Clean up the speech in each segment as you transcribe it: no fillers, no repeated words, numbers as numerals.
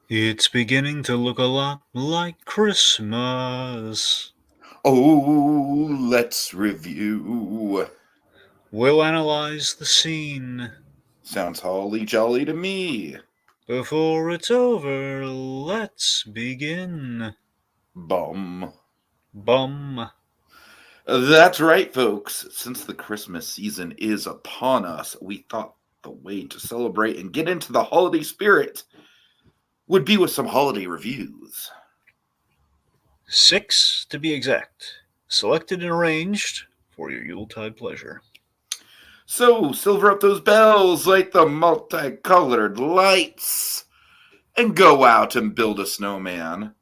It's beginning to look a lot like Christmas. Oh, let's review. We'll analyze the scene. Sounds holly jolly to me. Before it's over, let's begin. Bum. Bum. That's right, folks. Since the Christmas season is upon us, we thought the way to celebrate and get into the holiday spirit would be with some holiday reviews. 6 to be exact. Selected and arranged for your Yuletide pleasure. So, silver up those bells, light the multicolored lights, and go out and build a snowman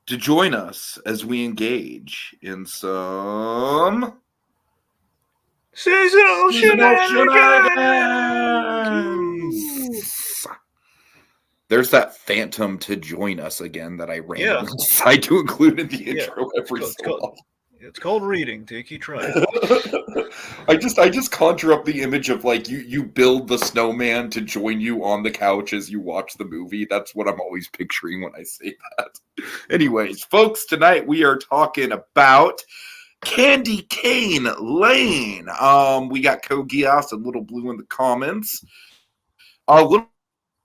to join us as we engage in some Seasonal seasonal shenanigans! shenanigans. There's that phantom to join us again that I Yeah, randomly decide to include in the yeah. intro every It's so called, often. it's called reading, Tiki. Try it. I just conjure up the image of like you build the snowman to join you on the couch as you watch the movie. That's what I'm always picturing when I say that. Anyways, folks, tonight we are talking about Candy Cane Lane. We got Kogias and Little Blue in the comments. Little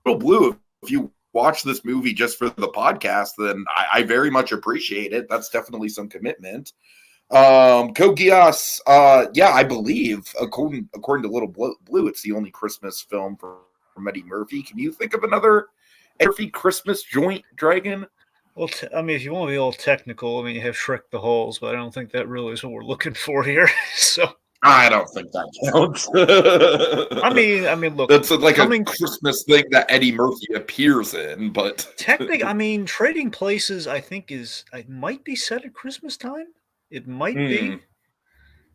Blue, if you watch this movie just for the podcast, then I very much appreciate it. That's definitely some commitment. Kogias, yeah, I believe according to Little Blue, it's the only Christmas film from Eddie Murphy. Can you think of another Eddie Murphy Christmas joint, Dragon? Well, if you want to be all technical, you have Shrek the Halls, but I don't think that really is what we're looking for here. So, I don't think that counts. look, That's like a coming Christmas thing that Eddie Murphy appears in, but Trading Places, I think it might be set at Christmas time. It might be.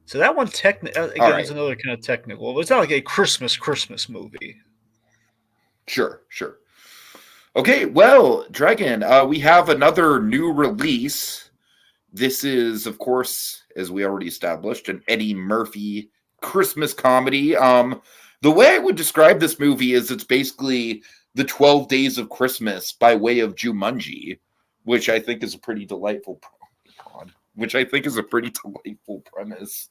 So that one, again, right. is another kind of technical, but it's not like a Christmas movie. Sure. Okay, well, Dragon, we have another new release. This is, of course, as we already established, an Eddie Murphy Christmas comedy. The way I would describe this movie is it's basically the 12 Days of Christmas by way of Jumanji, which I think is a pretty delightful premise.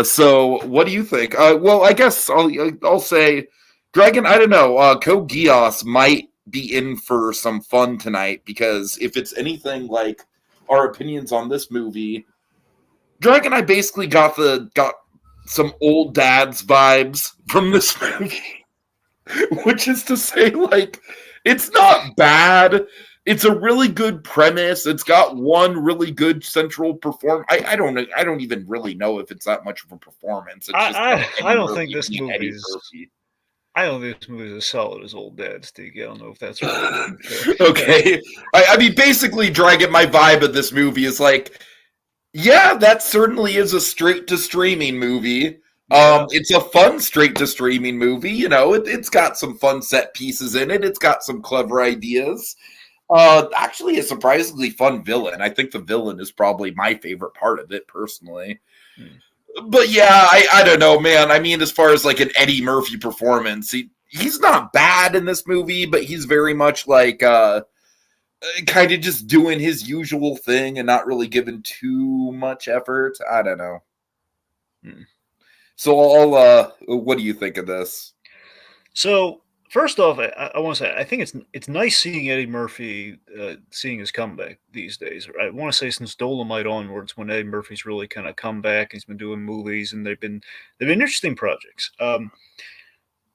So what do you think? Well, I guess I'll say, Dragon. I don't know. Code Geass might be in for some fun tonight because if it's anything like our opinions on this movie, Dragon, I basically got some old dad's vibes from this movie, which is to say, like, it's not bad. It's a really good premise. It's got one really good central perform. I don't know. I don't even really know if it's that much of a performance. It's just kind of I Eddie don't think Murphy this being Eddie movie's. Murphy. I don't think this movie's as solid as Old Dad, Steve. I don't know if that's really fair. Okay. I mean, basically, Dragon, my vibe of this movie is like, yeah, that certainly is a straight to streaming movie. Yeah. It's a fun straight to streaming movie. You know, it's got some fun set pieces in it. It's got some clever ideas. Actually, a surprisingly fun villain. I think the villain is probably my favorite part of it, personally. Hmm. But yeah, I don't know, man. I mean, as far as like an Eddie Murphy performance, he's not bad in this movie, but he's very much like kind of just doing his usual thing and not really giving too much effort. I don't know. Hmm. So, what do you think of this? So first off, I want to say I think it's nice seeing Eddie Murphy seeing his comeback these days. I want to say since Dolomite onwards, when Eddie Murphy's really kind of come back. He's been doing movies, and they've been interesting projects. What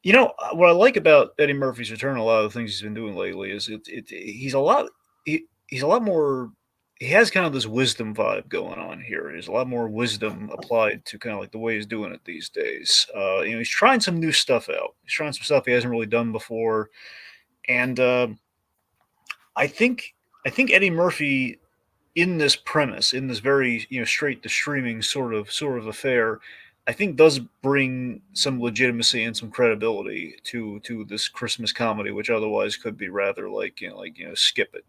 I like about Eddie Murphy's return, a lot of the things he's been doing lately, is he's a lot more. He has kind of this wisdom vibe going on here. There's a lot more wisdom applied to kind of like the way he's doing it these days. He's trying some new stuff out. He's trying some stuff he hasn't really done before, and I think I think Eddie Murphy in this premise, in this very straight to streaming sort of affair, I think does bring some legitimacy and some credibility to this Christmas comedy, which otherwise could be rather skip it.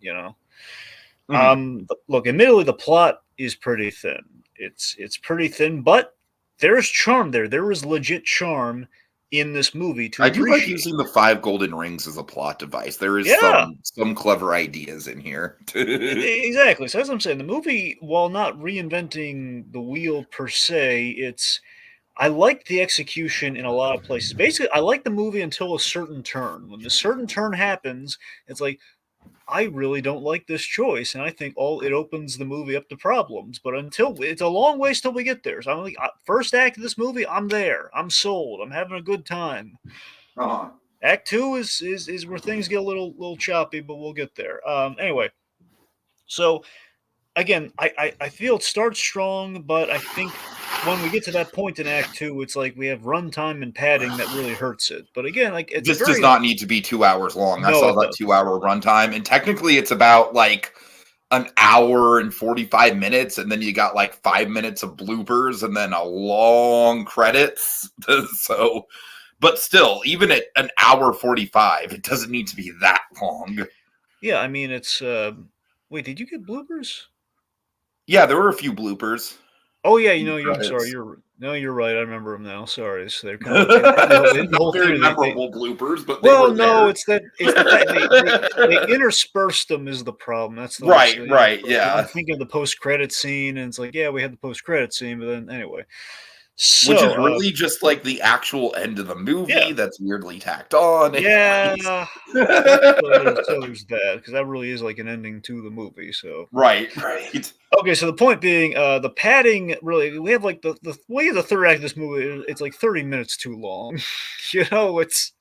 Mm-hmm. Look, admittedly, the plot is pretty thin. It's pretty thin, but there's charm there. There is legit charm in this movie to I do like appreciate. using the 5 golden rings as a plot device. There is Yeah, some clever ideas in here. exactly. So as I'm saying, the movie, while not reinventing the wheel per se, it's I like the execution in a lot of places. Basically, I like the movie until a certain turn. When the certain turn happens, it's like I really don't like this choice, and I think all it opens the movie up to problems. But until it's a long ways till we get there. So I'm like, first act of this movie, I'm there. I'm sold. I'm having a good time. Uh-huh. Act two is where things get a little choppy, but we'll get there. Anyway, so again, I feel it starts strong, but I think when we get to that point in Act Two, it's like we have runtime and padding that really hurts it. But again, like it's a This does very not need to be 2 hours long. I no, saw it that doesn't. 2 hour runtime, and technically it's about like an hour and 45 minutes, and then you got like 5 minutes of bloopers and then a long credits. So, but still, even at an hour 45, it doesn't need to be that long. Yeah, I mean it's. Wait, did you get bloopers? Yeah, there were a few bloopers Oh yeah, in the I'm sorry. credits. You're right. I remember them now. Sorry. So they're kind of like the Not whole very thing. They memorable bloopers, but they well, were no, there. it's the fact they interspersed them is the problem. That's the only Right, thing. right, I'm yeah. thinking of the post credit scene, and it's like, yeah, we had the post credit scene, but then anyway. Which So, is really just like the actual end of the movie yeah, that's weirdly tacked on. Anyways. yeah. So there's that because that really is like an ending to the movie. So Right, right. okay, so the point being, the padding really we have like the way the third act of this movie it's like 30 minutes too long. It's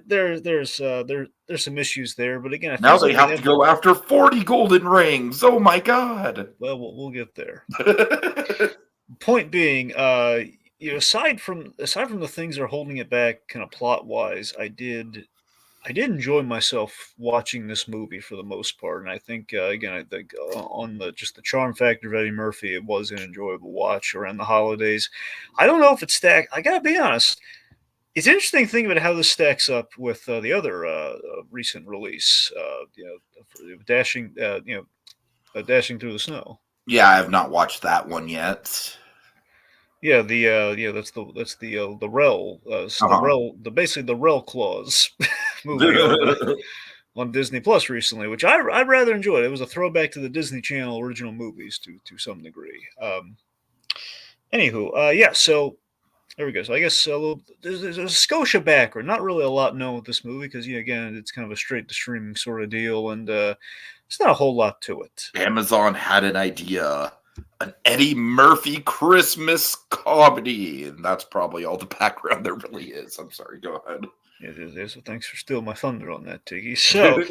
there's some issues there, but again, it Now feels they like they have have to go after 40 golden rings. Oh my god. well we'll get there. Point being, aside from the things that are holding it back, kind of plot wise, I did enjoy myself watching this movie for the most part, and I think again, I think on the just the charm factor of Eddie Murphy, it was an enjoyable watch around the holidays. I don't know if it stacked. I gotta be honest. It's interesting thinking about how this stacks up with the other recent release, dashing through the snow. Yeah, I have not watched that one yet. Yeah, that's the Rel, the Uh-huh. Rel, the basically the Rel Claus movie on Disney Plus recently, which I rather enjoyed. It was a throwback to the Disney Channel original movies to some degree. Anywho, yeah, so there we go. So I guess there's a Scotia background. Not really a lot known with this movie because, again, it's kind of a straight to streaming sort of deal, and there's not a whole lot to it. Amazon had an idea. An Eddie Murphy Christmas comedy. And that's probably all the background there really is. I'm sorry, go ahead. So thanks for stealing my thunder on that, Tiki. So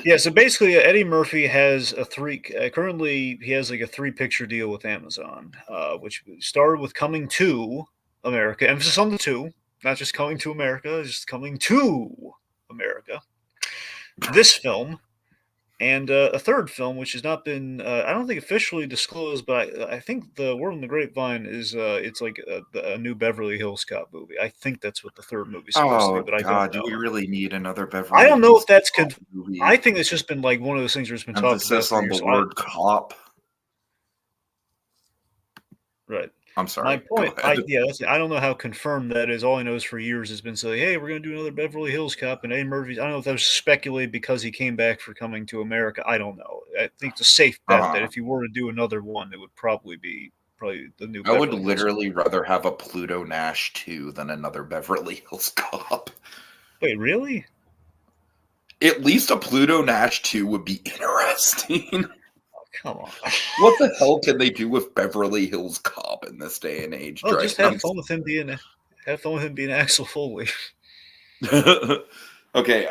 yeah, so basically, Eddie Murphy has currently he has like a three-picture deal with Amazon, which started with coming to America. Emphasis on the two, not just coming to America, just coming to America. This film and a third film, which has not been, I don't think officially disclosed, but I think the word on the grapevine is it's like a new Beverly Hills Cop movie. I think that's what the third movie's supposed to be, Oh but I don't god, do we know. really need another I Beverly don't know Hills if that's Cop I movie? think it's just been like one of those things that's been talked about Emphasis for on the years. So I word cop. right. I'm My sorry, go point, ahead. I don't know how confirmed that is. All I know is for years has been saying, "Hey, we're going to do another Beverly Hills Cop," and Eddie Murphy's. I don't know if that was speculated because he came back for Coming to America. I don't know. I think it's a safe bet that Uh-huh. if he were to do another one, it would probably be the new I would Beverly Hills Cop. literally rather have a Pluto Nash 2 than another Beverly Hills Cop. Wait, really? At least a Pluto Nash 2 would be interesting. Oh, come on. What the hell can they do with Beverly Hills Cop in this day and age, Oh, just Dragon? have fun with him being Axel Foley. Okay,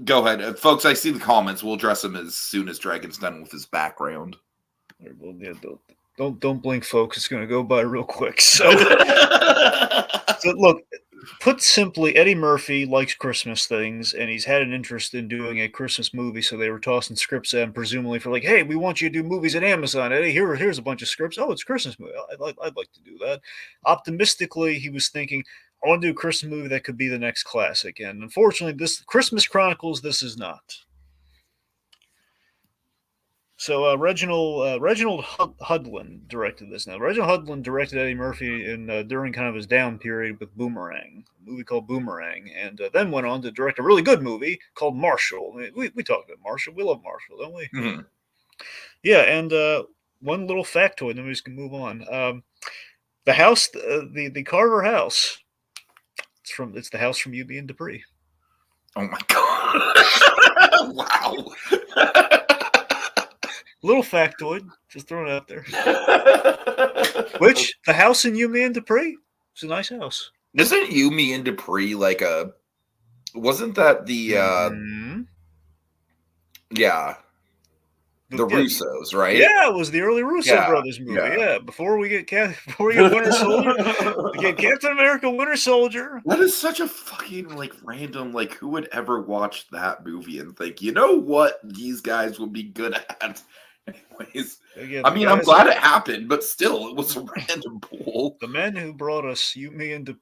go ahead. Folks, I see the comments. We'll address them as soon as Dragon's done with his background. Well, yeah, don't blink, folks. It's going to go by real quick. So, so look, put simply, Eddie Murphy likes Christmas things, and he's had an interest in doing a Christmas movie. So they were tossing scripts at him, presumably for like, "Hey, we want you to do movies at Amazon, Eddie. Here's a bunch of scripts. Oh, it's a Christmas movie. I'd like to do that." Optimistically, he was thinking, "I want to do a Christmas movie that could be the next classic." And unfortunately, this Christmas Chronicles, this is not. So Reginald Hudlin directed this. Now Reginald Hudlin directed Eddie Murphy in during kind of his down period with Boomerang, a movie called Boomerang, and then went on to direct a really good movie called Marshall. We talked about Marshall. We love Marshall, don't we? Mhm. Yeah, and one little factoid, then we just can move on. The house, the Carver house. It's the house from Eubie and Dupree. Oh my god! Wow. Little factoid, just throwing it out there. Which the house in Eubie and Dupree? It's a nice house. Isn't Yumi and Dupree like a? Wasn't that the? Mm-hmm. Yeah, the Russos, right? Yeah, it was the early Russo brothers movie. Yeah, before we get Winter Soldier, we get Captain America, Winter Soldier. That is such a fucking like random. Like, who would ever watch that movie and think, you know what, these guys would be good at? Anyways, Again, I mean, I'm glad it happened, but still, it was a random pool. The men who brought us me and the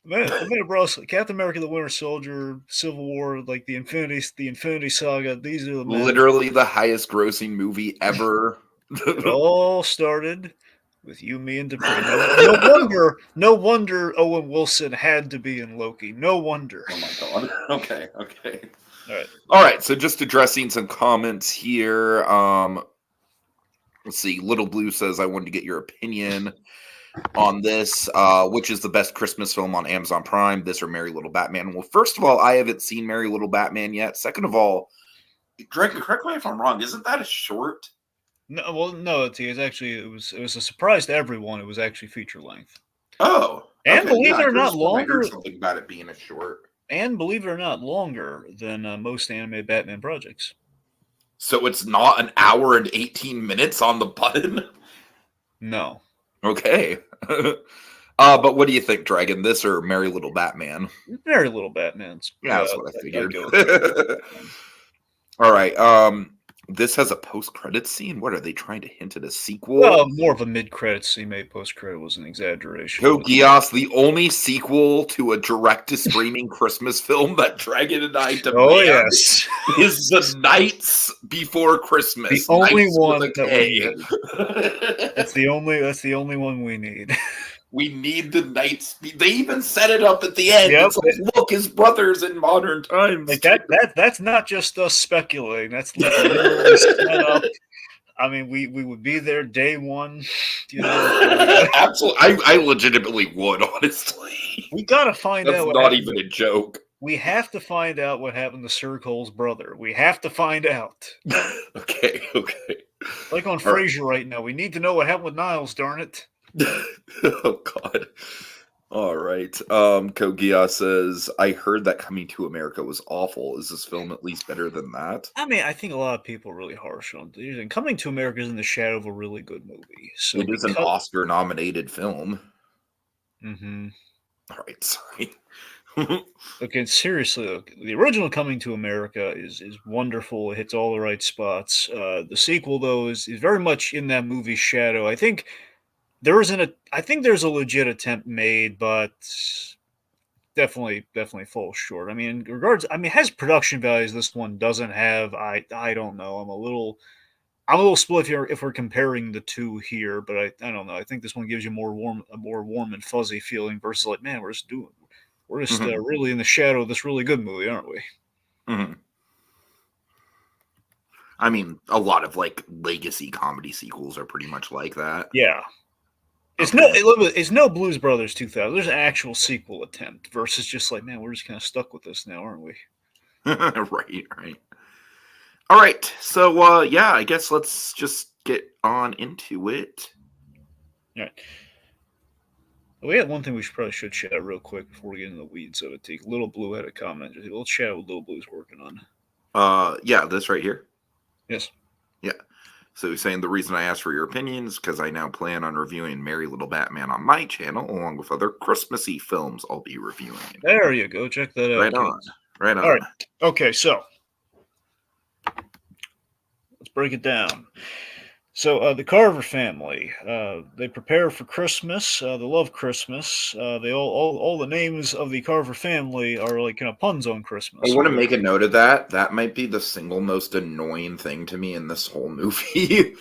men who brought us Captain America, the Winter Soldier, Civil War, like the Infinity Saga. These are the men. Literally the highest grossing movie ever. It all started with you, me, and Dupree. No wonder Owen Wilson had to be in Loki. No wonder. Oh my god. Okay. All right. So just addressing some comments here. Let's see. Little Blue says, I wanted to get your opinion on this. Which is the best Christmas film on Amazon Prime, this or Merry Little Batman? Well, first of all, I haven't seen Merry Little Batman yet. Second of all, Greg, correct me if I'm wrong, isn't that a short? No, it's actually it was a surprise to everyone. It was actually feature length. Oh, okay. And believe it or not, longer. I heard something about it being a short. And believe it or not, longer than most anime Batman projects. So it's not an hour and 18 minutes on the button? No. Okay. But what do you think, Dragon? This or Merry Little Batman? Merry Little Batman's. Yeah, that's what I figured. All right. This has a post-credit scene. What are they trying to hint at a sequel? Well, more of a mid-credit scene. Maybe post-credit was an exaggeration. Code Geass, the only sequel to a direct-to-streaming Christmas film that Dragon and I demand is The Nights Before Christmas. The only one that we need. That's the only one we need. We need the Nights. They even set it up at the end. Yep. It's like, look, his brothers in modern times. Like that's not just us speculating. That's literally set up. I mean, we would be there day one. You know, absolutely. I legitimately would, honestly. We gotta find out. That's not even a joke. We have to find out what happened to Sir Cole's brother. We have to find out. Okay. Like on Frasier right now, we need to know what happened with Niles. Darn it. Oh god. All right. Kogia says, I heard that Coming to America was awful. Is this film at least better than that? I mean, I think a lot of people are really harsh on it. Coming to America is in the shadow of a really good movie. So it is an Oscar nominated film. Mm-hmm. All right, sorry. Okay, seriously, look, the original Coming to America is wonderful. It hits all the right spots. The sequel, though, is very much in that movie's shadow. I think there's a legit attempt made, but definitely falls short. I mean, it has production values this one doesn't have. I don't know. I'm a little split if we're comparing the two here, but I don't know. I think this one gives you a more warm and fuzzy feeling versus like, man, we're just really in the shadow of this really good movie, aren't we? Mm-hmm. I mean, a lot of like legacy comedy sequels are pretty much like that. Yeah. It's no Blues Brothers 2000. There's an actual sequel attempt versus just like, man, we're just kind of stuck with this now, aren't we? Right. All right. So, yeah, I guess let's just get on into it. All right. We had one thing we probably should chat real quick before we get into the weeds of it. Little Blue had a comment. Let's chat what Little Blue's working on. Yeah, this right here. Yes. Yeah. So he's saying the reason I asked for your opinions because I now plan on reviewing Merry Little Batman on my channel, along with other Christmassy films I'll be reviewing. There you go. Check that out. Right on. All right. Okay, so let's break it down. So the Carver family, they prepare for Christmas. They love Christmas. They all the names of the Carver family are like kind of puns on I Christmas. want We to got, make a note of that. That might be the single most annoying thing to me in this whole movie.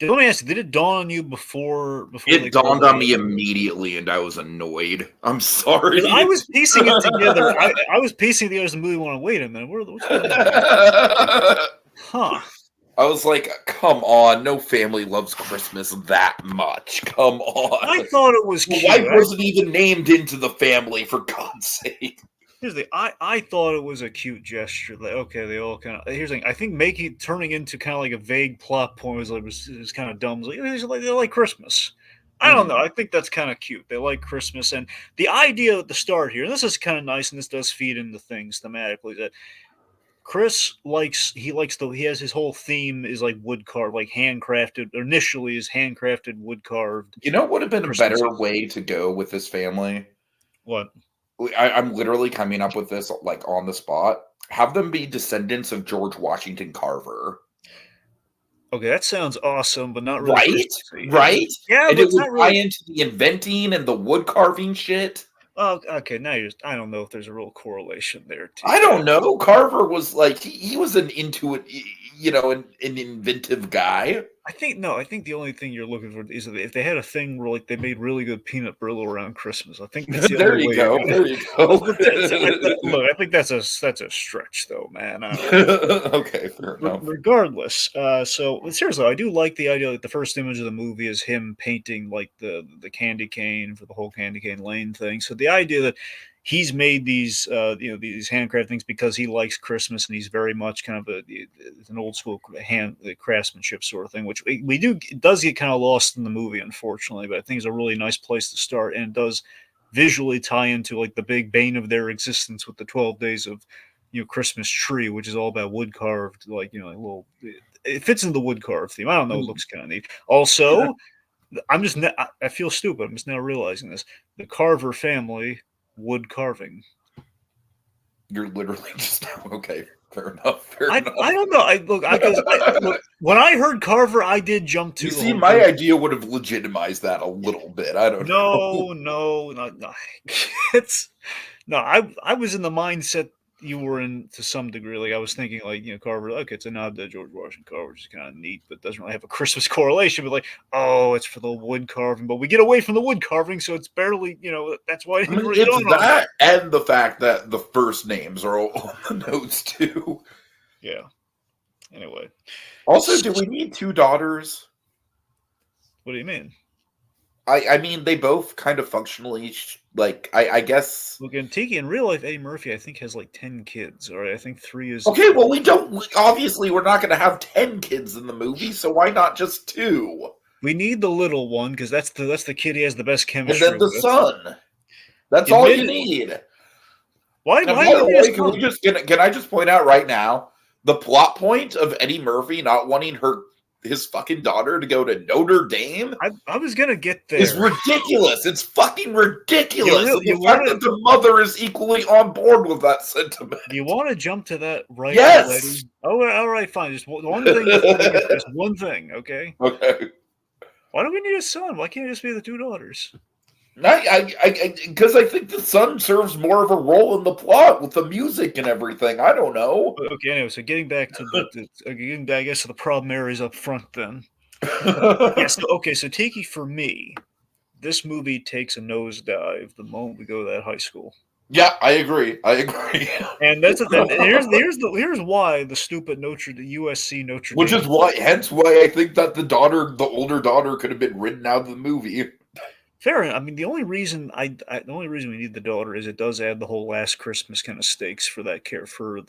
let me ask you: did it dawn on you before they It called dawned the on me immediately, and I was annoyed. I'm sorry. Because I was piecing it together. I was piecing together as the movie. Going, wait a minute, what's going on here? Huh? I was like, come on, no family loves Christmas that much. Come I on. thought it was The cute. wife wasn't even named into the family, for God's sake. Here's the I thought it was a cute gesture. Like, okay, they all kind of. Here's the thing. I think making it turning into kind of like a vague plot point was kind of dumb. It was like they like Christmas. I don't know. Mhm. I think that's kind of cute. They like Christmas, and the idea at the start here. And this is kind of nice, and this does feed into things thematically. That Chris he has his whole theme is like wood carved, like handcrafted. Initially, is handcrafted wood carved You know what would have been a Christmas. better way to go with this family? What? I'm literally coming up with this like on the spot. Have them be descendants of George Washington Carver. Okay, that sounds awesome, but not really Right? Christmassy. Right? Yeah, And but it it's would not tie really. into the inventing and the wood carving shit. Oh, okay. Now you're. I don't know if there's a real correlation there, I TK. don't know. Carver was like he was an intuit, an inventive guy. I think no. I think the only thing you're looking for is that if they had a thing where like they made really good peanut brittle around Christmas. I think that's the There only you way you're go. gonna. There you go. Look, I think that's a stretch, though, man. I don't know. Okay, fair enough. Regardless, so seriously, I do like the idea. Like the first image of the movie is him painting like the candy cane for the whole candy cane lane thing. So the idea that he's made these these handcraft things because he likes Christmas and he's very much kind of an old school hand craftsmanship sort of thing, which we do it does get kind of lost in the movie, unfortunately. But I think it's a really nice place to start, and it does visually tie into like the big bane of their existence with the 12 days of Christmas tree, which is all about wood carved, like like little. It fits in the wood carved theme. I don't know. It looks kind of neat. Also, I'm just I feel stupid. I'm just now realizing this. The Carver family wood carving. You're literally just okay. Fair enough. Fair I enough. don't know. Look, when I heard Carver, I did jump to You the see, whole my thing. idea would have legitimized that a little bit. I don't know. No. It's no. I was in the mindset you were in to some degree. Like I was thinking, like Carver. Okay, it's a nod to George Washington Carver, which is kind of neat, but doesn't really have a Christmas correlation. But like, oh, it's for the wood carving. But we get away from the wood carving, so it's barely. That's why it I didn't mean, really it's dawn on me. that and the fact that the first names are all on the notes too. Yeah. Anyway, Also, do we need two daughters? what do you mean? I mean, they both kind of functionally I guess. Look, in Tiki, in real life, Eddie Murphy, I think, has like 10 kids. All right, I think three is. Okay, well, obviously, we're not going to have 10 kids in the movie, so why not just two? We need the little one because that's the kid he has the best And then chemistry the with. son. That's all you Admittedly, need. why And why by do we the need a way, son? can I just point out right now the plot point of Eddie Murphy not wanting his fucking daughter to go to Notre Dame I was gonna get is there. ridiculous. It's fucking ridiculous. And You the fact want that the mother is equally on board with that sentiment. to jump to that right already? Yes. Oh, all right, fine. Just one thing before we get this. One thing, okay? Okay. Why do we need a son? Why can't it just be the two daughters? Because I think the son serves more of a role in the plot with the music and everything. I don't know. Okay, anyway, so getting back to getting back, I guess, to the problem areas up front then. Yes, okay, so Tiki, for me, this movie takes a nosedive the moment we go to that high school. Yeah, I agree. And that's and here's why the stupid the USC Notre Which Dame. is hence why I think that the older daughter, could have been written out of the movie. Fair enough. I mean, the only reason we need the daughter is it does add the whole last Christmas kind of stakes for the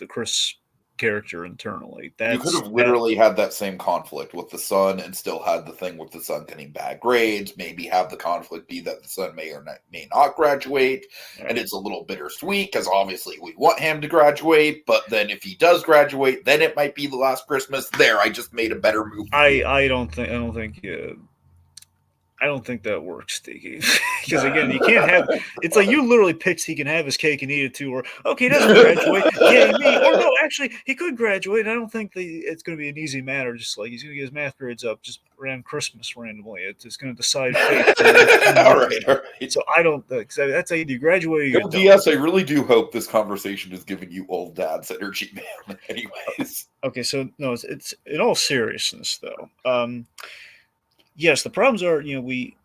Chris character internally. You could have literally had that same conflict with the son and still had the thing with the son getting bad grades. Maybe have the conflict be that the son may or may not graduate. Right. And it's a little bittersweet because obviously we want him to graduate. But then if he does graduate, then it might be the last Christmas. There, I just made a better movie. I don't think I don't think that works, Tiki. Because again, you can't have. It's like you literally picked he can have his cake and eat it too, or okay, he doesn't graduate, yay me, or no, actually he could graduate. I don't think it's going to be an easy matter. Just like he's going to get his math grades up just around Christmas randomly. It's going to decide fate. All right, all right. So I don't. That's how you do graduate. Well, DS, I really do hope this conversation is giving you old dad's energy, man. Anyways. Okay, so no, it's in all seriousness though. Yes, the problems are, we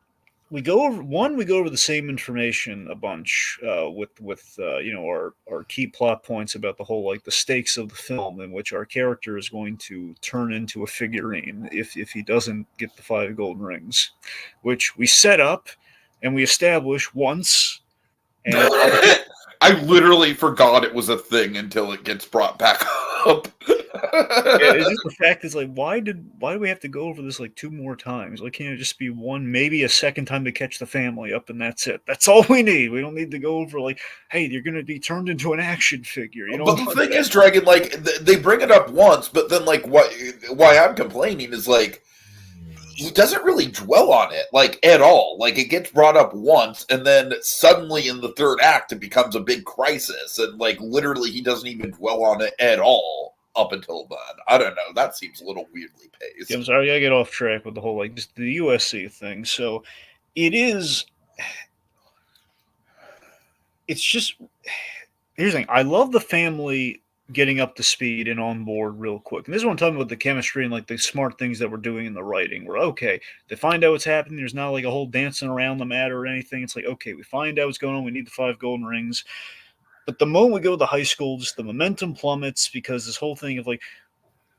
go over the same information a bunch with our key plot points about the whole like the stakes of the film in which our character is going to turn into a figurine if he doesn't get the 5 golden rings, which we set up and we establish once. And I literally forgot it was a thing until it gets brought back up. It's just the fact is like why do we have to go over this like 2 more times? Like can't it just be one, maybe a second time to catch the family up and that's it? That's all we need. We don't need to go over like, hey, you're gonna be turned into an action figure. But the thing is, Dragon, like they bring it up once, but then like why I'm complaining is like he doesn't really dwell on it like at all. Like it gets brought up once, and then suddenly in the 3rd act it becomes a big crisis, and like literally he doesn't even dwell on it at all up until then. I don't know. That seems a little weirdly paced. Yeah, I'm sorry, I get off track with the whole like just the USC thing. So it is. It's just here's the thing. I love the family getting up to speed and on board real quick. And this is what I'm talking about, the chemistry and like the smart things that we're doing in the writing. We're okay. They find out what's happening. There's not like a whole dancing around the matter or anything. It's like, okay, we find out what's going on. We need the 5 golden rings. But the moment we go to the high school, just the momentum plummets because this whole thing of like,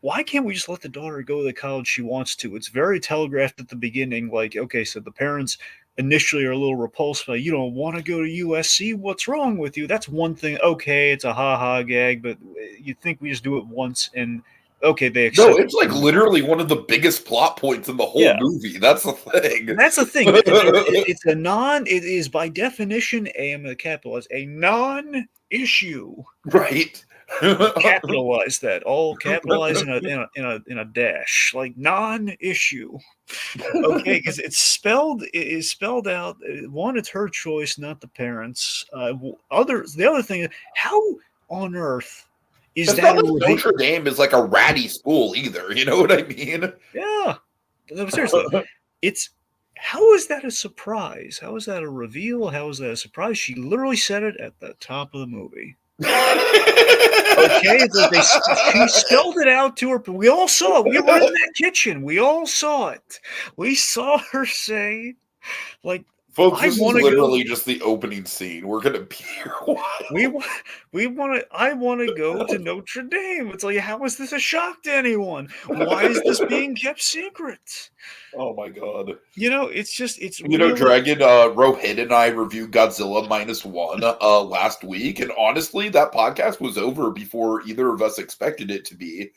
why can't we just let the daughter go to the college she wants to? It's very telegraphed at the beginning. Like, okay, so the parents initially are a little repulsed by, you don't want to go to USC? What's wrong with you? That's one thing. Okay, it's a ha-ha gag, but you think we just do it once and, okay, they accept. No, it's like literally one of the biggest plot points in the whole movie. That's the thing. That's the thing. It is by definition, I'm going to capitalize, a non-issue. Right. Capitalize that. All capitalized in a dash, like non-issue. Okay, because it is spelled out. One, it's her choice, not the parents. The other thing is, how on earth is it's that? Not like Notre Dame is like a ratty school either. You know what I mean? Yeah. No, seriously, how is that a surprise? How is that a reveal? How is that a surprise? She literally said it at the top of the movie. Okay, she spelled it out to her. We all saw it. We were in that kitchen. We all saw it. We saw her say, like, folks, this is literally just the opening scene. We're gonna be here. I want to go to Notre Dame. It's like, how is this a shock to anyone? Why is this being kept secret? Oh my god! It's really... Dragon. Rohit and I reviewed Godzilla -1 last week, and honestly, that podcast was over before either of us expected it to be,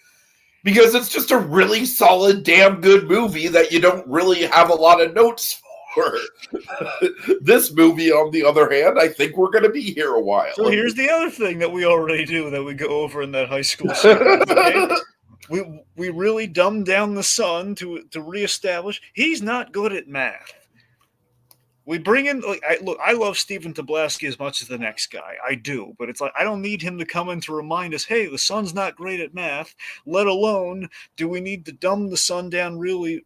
because it's just a really solid, damn good movie that you don't really have a lot of notes for. This movie, on the other hand, I think we're going to be here a while. So here's the other thing that we already do that we go over in that high school sequence. Okay? We really dumbed down the son to reestablish he's not good at math. We bring in I love Stephen Tobolowsky as much as the next guy. I do, but it's like I don't need him to come in to remind us, hey, the son's not great at math, let alone do we need to dumb the son down really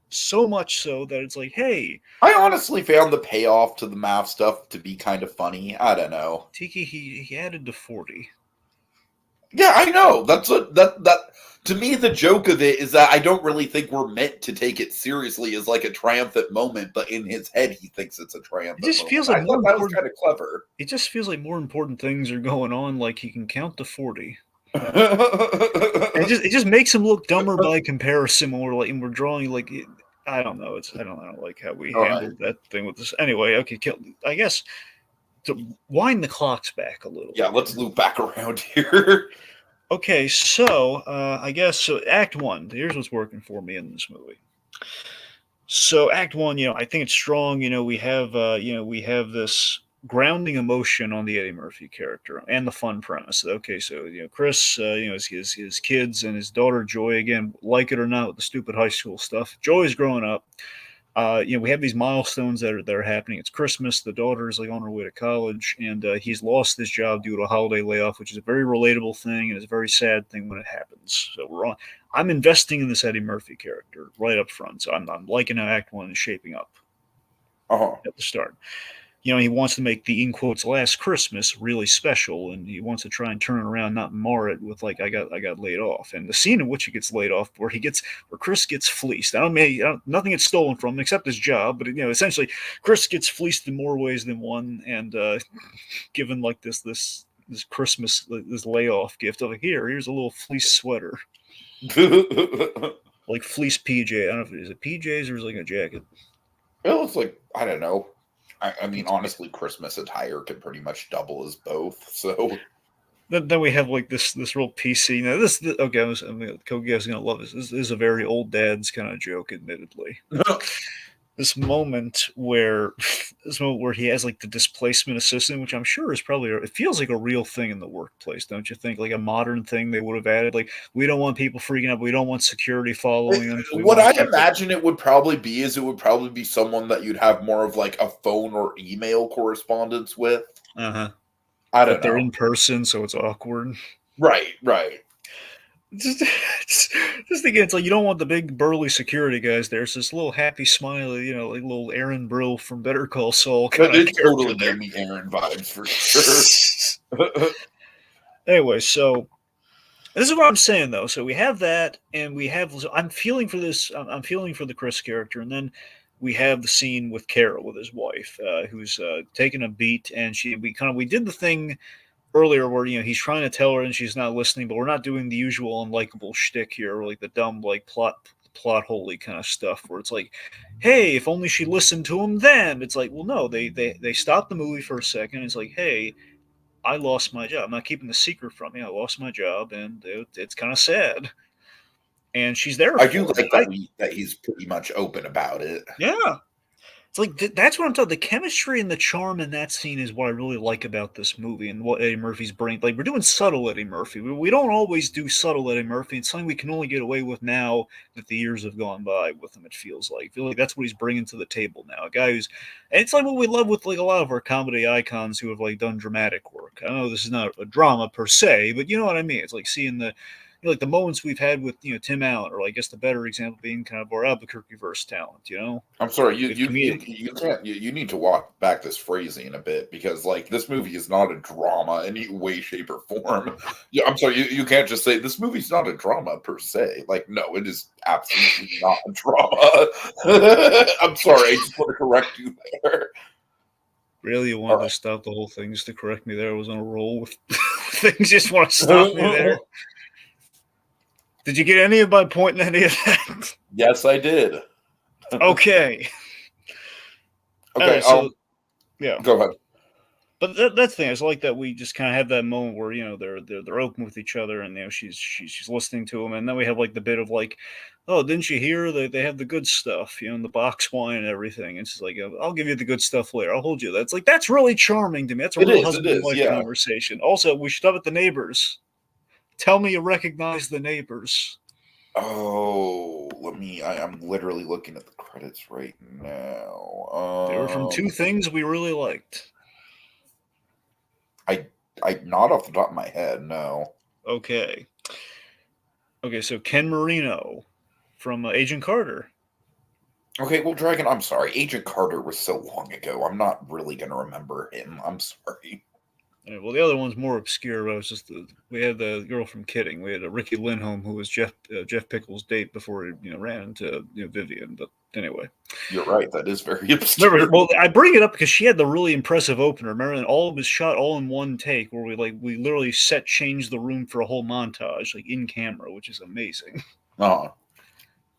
so much so that it's like, hey. I honestly found the payoff to the math stuff to be kind of funny. I don't know. Tiki, he added to 40. Yeah, I know. That's that to me, the joke of it is that I don't really think we're meant to take it seriously as like a triumphant moment, but in his head he thinks it's a triumphant moment. It just feels like more that was kind of clever. It just feels like more important things are going on, like he can count to 40. It just makes him look dumber by comparison when we're drawing like I don't know. I don't like how we handled that thing with this. Anyway, okay, I guess to wind the clocks back a little. Yeah, let's loop back around here. Okay, so I guess so. Act 1. Here's what's working for me in this movie. So Act 1, I think it's strong. We have this grounding emotion on the Eddie Murphy character and the fun premise. Okay, so Chris, his kids and his daughter Joy, again, like it or not with the stupid high school stuff. Joy's growing up. We have these milestones that are happening. It's Christmas. The daughter's like on her way to college, and he's lost his job due to a holiday layoff, which is a very relatable thing and it's a very sad thing when it happens. So we're on. I'm investing in this Eddie Murphy character right up front. So I'm liking how Act One is shaping up at the start. He wants to make the in quotes last Christmas really special, and he wants to try and turn it around, not mar it with like I got laid off. And the scene in which he gets laid off, where Chris gets fleeced. Nothing gets stolen from him except his job, but essentially Chris gets fleeced in more ways than one, and given like this Christmas this layoff gift of like, here's a little fleece sweater, like fleece PJ. I don't know if it is PJs or is it like a jacket. It looks like, I don't know. I mean, honestly, Christmas attire can pretty much double as both. So then we have like this real PC. Now okay, Kogi's gonna love this. This is a very old dad's kind of joke, admittedly. This moment where he has like the displacement assistant, which I'm sure is probably it feels like a real thing in the workplace, don't you think? Like a modern thing they would have added. Like we don't want people freaking out. We don't want security following them. What I imagine it would probably be is it would probably be someone that you'd have more of like a phone or email correspondence with. I don't know. They're in person, so it's awkward. Right. Just thinking, it's like you don't want the big burly security guys there. It's this little happy, smiley, like little Aaron Brill from Better Call Saul. It totally gave me Aaron vibes for sure. Anyway, so this is what I'm saying though. So we have that, and we have. I'm feeling for this. I'm feeling for the Chris character, and then we have the scene with Carol, with his wife, who's taking a beat, and we did the thing earlier where he's trying to tell her and she's not listening, but we're not doing the usual unlikable shtick here, or like the dumb like plot holy kind of stuff where it's like, hey, if only she listened to him then. It's like, well, no, they stopped the movie for a second. It's like, hey, I lost my job. I'm not keeping the secret from you. I lost my job, and it's kind of sad. And she's there. I do like that he's pretty much open about it. Yeah. It's like that's what I'm talking. The chemistry and the charm in that scene is what I really like about this movie and what Eddie Murphy's bringing. Like we're doing subtle Eddie Murphy. We don't always do subtle Eddie Murphy. It's something we can only get away with now that the years have gone by with him. It feels like. I feel like that's what he's bringing to the table now. A guy who's, and it's like what we love with like a lot of our comedy icons who have like done dramatic work. I know this is not a drama per se, but you know what I mean. It's like seeing like the moments we've had with Tim Allen, or I guess the better example being kind of our Albuquerque verse talent. I'm sorry, you can't. You need to walk back this phrasing a bit, because like this movie is not a drama in any way, shape, or form. Yeah, I'm sorry, you can't just say this movie's not a drama per se. Like, no, it is absolutely not a drama. I'm sorry, I just want to correct you there. Really, you wanted to stop the whole thing just to correct me there? I was on a roll with things. Just want to stop me there. Did you get any of my point in any of that? Yes, I did. Okay. Okay. Yeah. Go ahead. But that's the thing. It's like that we just kind of have that moment where they're open with each other, and she's listening to him, and then we have like the bit of like, oh, didn't you hear they have the good stuff, and the box wine and everything. And she's like, I'll give you the good stuff later. I'll hold you. That's like that's really charming to me. That's a real husband and wife conversation. Also, we should have at the neighbors. Tell me you recognize the neighbors. Oh, I'm literally looking at the credits right now. They were from two things we really liked. I not off the top of my head, no. Okay, so Ken Marino from Agent Carter. Okay, well, Dragon, I'm sorry. Agent Carter was so long ago. I'm not really going to remember him. I'm sorry. Well, the other one's more obscure. But it was just we had the girl from Kidding. We had Ricky Lindholm, who was Jeff Pickles' date before he ran into Vivian. But anyway, you're right. That is very obscure. Well, I bring it up because she had the really impressive opener. Remember, and all of it was shot all in one take, where we literally changed the room for a whole montage, like in camera, which is amazing.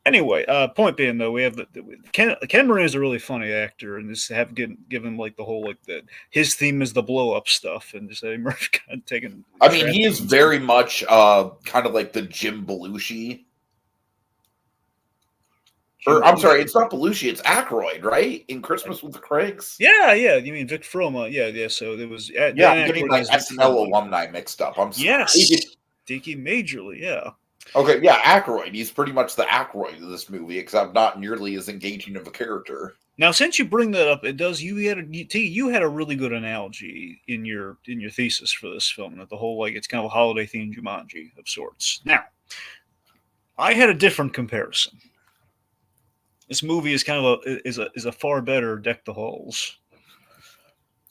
Anyway, point being though, we have Ken Marino is a really funny actor, and just have given like the whole like that his theme is the blow up stuff, and just Eddie Murphy kind of taking. I mean, he is very much kind of like the Jim Belushi. Or I'm sorry, it's not Belushi, it's Aykroyd, right? In Christmas with the Kranks. Yeah. You mean Vic Froma? Yeah. So there was I'm getting my SNL alumni mixed up. I'm sorry. Yes, Tiki majorly, yeah. Okay, yeah, Aykroyd. He's pretty much the Aykroyd of this movie, except not nearly as engaging of a character. Now, since you bring that up, it does. You had a really good analogy in your thesis for this film, that the whole like it's kind of a holiday themed Jumanji of sorts. Now, I had a different comparison. This movie is kind of a far better Deck the Halls.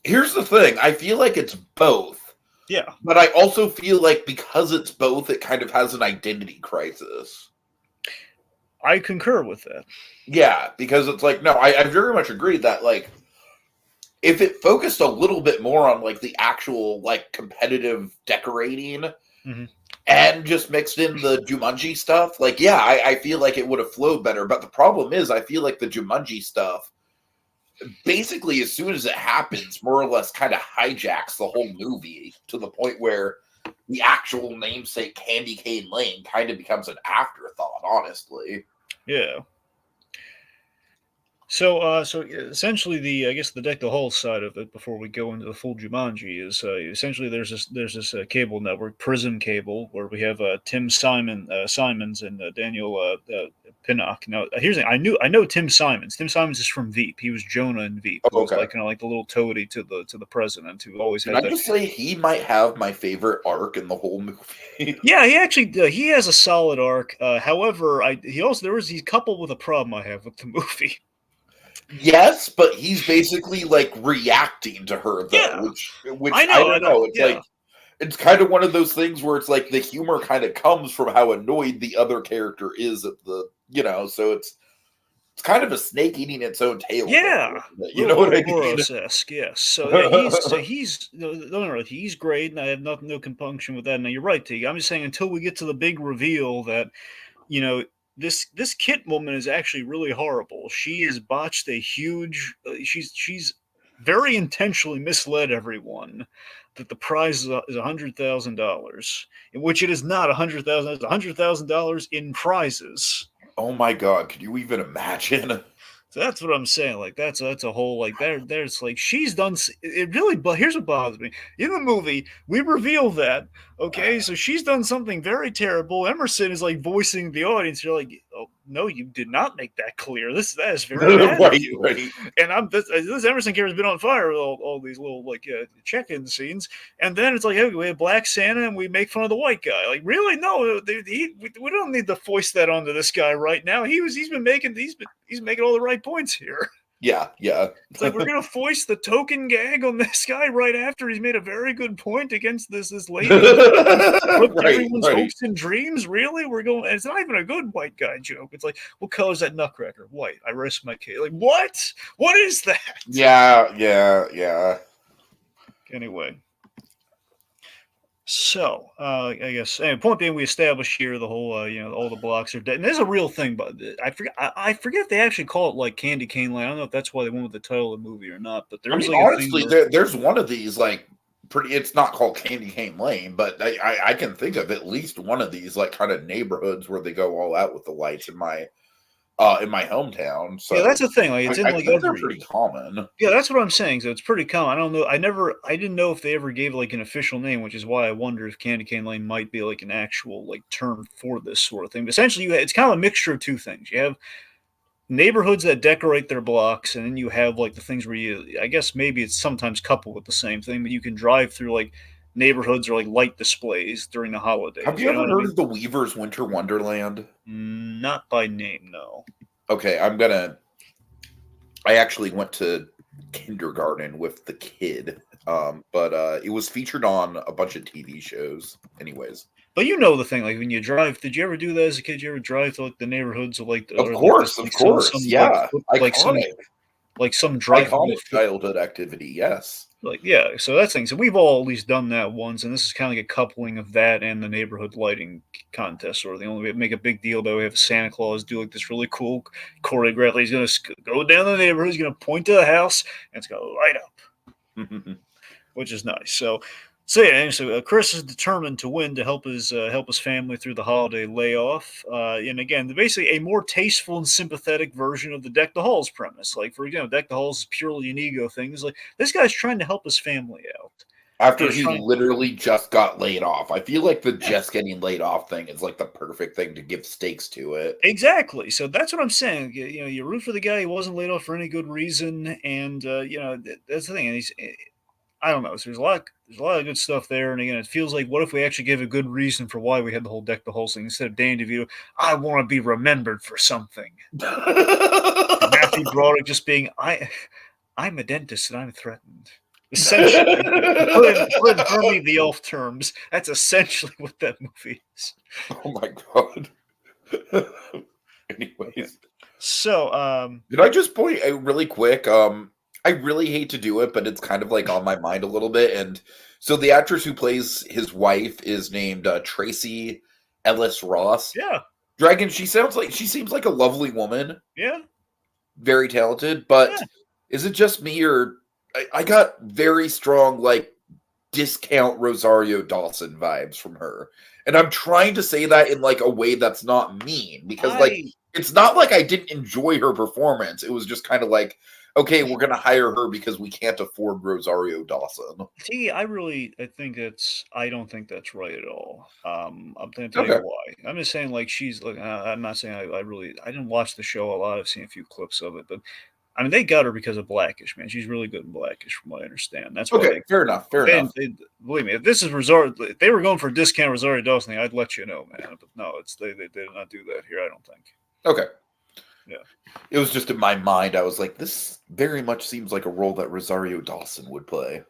Here's the thing: I feel like it's both, Yeah, but I also feel like because it's both, it kind of has an identity crisis. I concur with that. Yeah, because it's like no, I very much agree that like if it focused a little bit more on like the actual like competitive decorating Mm-hmm. and just mixed in the Jumanji stuff, like yeah, I feel like it would have flowed better. But the problem is, I feel like the Jumanji stuff, basically, as soon as it happens, more or less kind of hijacks the whole movie to the point where the actual namesake Candy Cane Lane kind of becomes an afterthought. Honestly, Yeah. So essentially, I guess the Deck the Hall side of it, before we go into the full Jumanji, is essentially there's this cable network, Prism Cable, where we have Simons and Daniel Pinnock. Now, here's the thing: I know Tim Simons. Tim Simons is from Veep. He was Jonah in Veep, who oh, was okay. like kind of like the little toady to the president, who always Can had I that. just say he might have my favorite arc in the whole movie? Yeah, he actually he has a solid arc. However, he's coupled with a problem I have with the movie. Yes, but he's basically like reacting to her though, Yeah, which I I know. don't know. It's Yeah. like it's kind of one of those things where it's like the humor kind of comes from how annoyed the other character is at the so it's kind of a snake eating its own tail. Yeah, You know little what I mean? Ouroboros-esque, yes. So yeah, he's no, no, no, he's great, and I have no compunction with that. Now you're right, T. I'm just saying until we get to the big reveal that you know this Kit woman is actually really horrible. She has botched a huge. She's very intentionally misled everyone that the prize is $100,000, in which it is not $100,000. It's $100,000 in prizes. Oh my god, could you even imagine? So that's what I'm saying. Like that's a whole like there's like she's done it really. But here's what bothers me: in the movie, we reveal that okay, so she's done something very terrible. Emerson is like voicing the audience. You're like, oh no, you did not make that clear. That is very bad of Right, you. right. And this Emerson character has been on fire with all these little like check-in scenes. And then it's like, hey, we have Black Santa and we make fun of the white guy. Like, really? No, we don't need to foist that onto this guy right now. He's making all the right points here. Yeah, yeah. It's like we're gonna foist the token gag on this guy right after he's made a very good point against this lady who flipped Right, everyone's right. hopes and dreams. Really, we're going. And it's not even a good white guy joke. It's like, what color is that nutcracker? White. I rest my case. Like, what? What is that? Yeah, yeah, yeah. Anyway, so I guess point being, we established here the whole all the blocks are dead, and there's a real thing, but I forget if they actually call it like Candy Cane Lane. I don't know if that's why they went with the title of the movie or not, but I there's mean, like a thing honestly, where there's one of these like pretty. It's not called Candy Cane Lane, but I can think of at least one of these like kind of neighborhoods where they go all out with the lights in my hometown. yeah, So that's the thing. Like it's in I like think they're every pretty common. yeah, that's what I'm saying. So it's pretty common. I don't know. I didn't know if they ever gave like an official name, which is why I wonder if Candy Cane Lane might be like an actual like term for this sort of thing. But essentially, it's kind of a mixture of two things. You have neighborhoods that decorate their blocks, and then you have like the things where I guess maybe it's sometimes coupled with the same thing, but you can drive through like neighborhoods or like light displays during the Have holidays. you You know ever what I heard mean? of the Weaver's Winter Wonderland? Not by name, no. Okay, I actually went to kindergarten with the kid, but it was featured on a bunch of TV shows. Anyways, But you know the thing, like when you drive, did you ever do that as a kid? Did you ever drive to like the neighborhoods of like, of or like this, course, of like some course, yeah, like iconic, some drive-through iconic childhood activity. Yes. like yeah, so that's thing. So we've all at least done that once, and this is kind of like a coupling of that and the neighborhood lighting contest, or the only we make a big deal about we have Santa Claus do like this really cool choreograph. He's gonna go down the neighborhood, he's gonna point to the house, and it's gonna light up, which is nice. So yeah, so Chris is determined to win to help his family through the holiday layoff. And again, basically a more tasteful and sympathetic version of the Deck the Halls premise. Like for example, Deck the Halls is purely an ego thing. It's like this guy's trying to help his family out. After he literally just got laid off. I feel like the Yeah. just getting laid off thing is like the perfect thing to give stakes to it. Exactly. So that's what I'm saying. You root for the guy. He wasn't laid off for any good reason, and that's the thing. And I don't know. So there's a lot of good stuff there. And again, it feels like what if we actually gave a good reason for why we had the whole deck the whole thing instead of Danny DeVito? I want to be remembered for something. And Matthew Broderick just being I'm a dentist and I'm threatened. Essentially, put in Hermie the Elf terms, that's essentially what that movie is. Oh my god. Anyways. Okay. So, did I just point out really quick? I really hate to do it, but it's kind of like on my mind a little bit. And so the actress who plays his wife is named Tracy Ellis Ross. yeah, Dragon, she seems like a lovely woman, yeah. very talented, but Yeah. is it just me or I got very strong like discount Rosario Dawson vibes from her. And I'm trying to say that in like a way that's not mean because like it's not like I didn't enjoy her performance. It was just kind of like, okay, we're gonna hire her because we can't afford Rosario Dawson. See, I don't think that's right at all. I'm going to tell you why. I'm just saying, like, I'm not saying I didn't watch the show a lot. I've seen a few clips of it, but I mean, they got her because of Blackish, man. She's really good in Blackish, from what I understand. That's why. Okay, fair enough. Believe me, if this is if they were going for a discount Rosario Dawson, I'd let you know, man. But no, they did not do that here. I don't think. Okay. Yeah. It was just in my mind. I was like, this very much seems like a role that Rosario Dawson would play.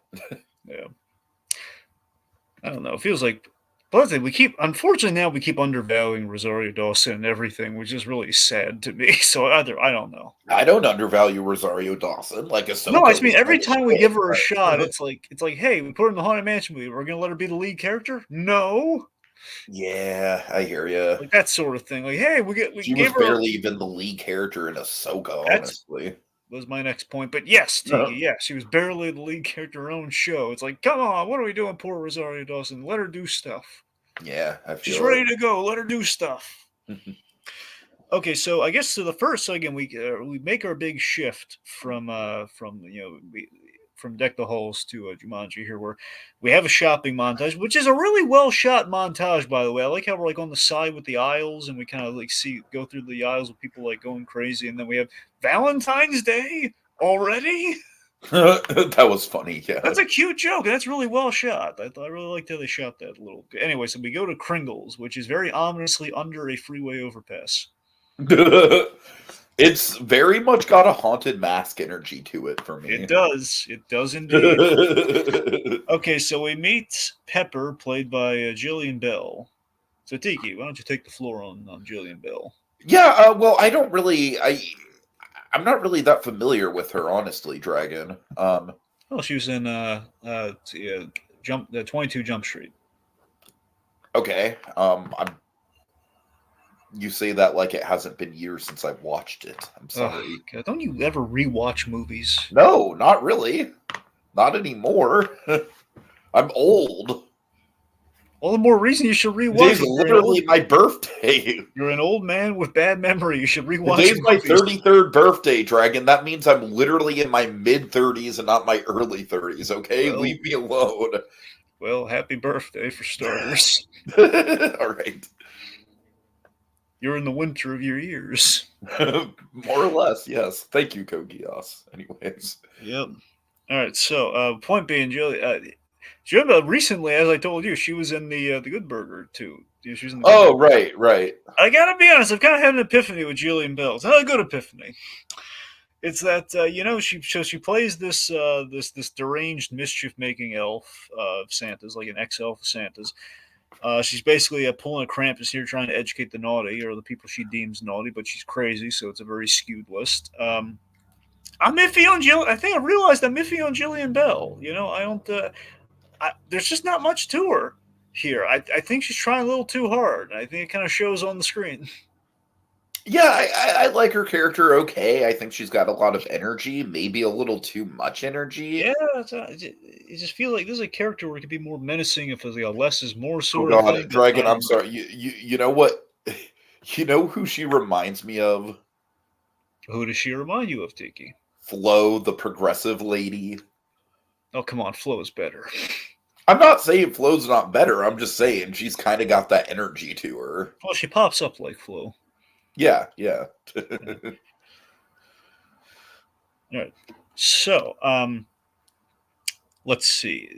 Yeah. I don't know. It feels like, but unfortunately, now we keep undervaluing Rosario Dawson and everything, which is really sad to me. So I don't know. I don't undervalue Rosario Dawson. Like Ahsoka. No, I mean every time we give her a shot, it's like, hey, we put her in the Haunted Mansion movie. We're gonna let her be the lead character? No. Yeah, I hear you. Like that sort of thing. Like, hey, She was barely even the lead character in Ahsoka, honestly. Was my next point. But yes, Tiki, yes, she was barely the lead character in her own show. It's like, come on, what are we doing, poor Rosario Dawson? Let her do stuff. Yeah, she's ready to go. Let her do stuff. Okay, so I guess so again we make our big shift from Deck the Halls to Jumanji here, where we have a shopping montage, which is a really well shot montage, by the way. I like how we're like on the side with the aisles, and we kind of like go through the aisles with people like going crazy, and then we have Valentine's Day already. That was funny. Yeah, that's a cute joke. That's really well shot. I really liked how they shot that a little. Anyway, so we go to Kringle's, which is very ominously under a freeway overpass. It's very much got a Haunted Mask energy to it for me. It does indeed. Okay, so we meet Pepper, played by Jillian Bell. So Tiki, why don't you take the floor on Jillian Bell? Yeah, well, I'm not really that familiar with her, honestly, Dragon. Well, she was in 22 Jump Street. Okay. You say that like it hasn't been years since I've watched it. I'm sorry. God, don't you ever rewatch movies? No, not really. Not anymore. I'm old. All the more reason you should rewatch. Today's literally my birthday. You're an old man with bad memory. You should rewatch. Today's my 33rd birthday, Dragon. That means I'm literally in my mid-30s and not my early 30s, okay? Well, leave me alone. Well, happy birthday for starters. All right. You're in the winter of your years. More or less, yes. Thank you, Kogios. Anyways. Yep. All right, so point being, Julie, recently, as I told you, she was in the Good Burger too. She was in the Good Burger. Right. I gotta be honest, I've kind of had an epiphany with Jillian Bell. It's not a good epiphany. It's that she plays this deranged mischief-making elf of Santa's, like an ex-elf of Santa's. She's basically pulling a Krampus here, trying to educate the naughty or the people she deems naughty, but she's crazy, so it's a very skewed list. I'm iffy on Jill. I think I realized I'm iffy on Jillian Bell. I don't. There's just not much to her here. I think she's trying a little too hard. I think it kind of shows on the screen. Yeah, I like her character okay. I think she's got a lot of energy, maybe a little too much energy. Yeah, I just feel like this is a character where it could be more menacing if it was like a less is more sort of thing. Dragon, I'm sorry. You know what? You know who she reminds me of? Who does she remind you of, Tiki? Flo, the progressive lady. Oh, come on. Flo is better. I'm not saying Flo's not better. I'm just saying she's kind of got that energy to her. Well, she pops up like Flo. Yeah. All right. So, let's see.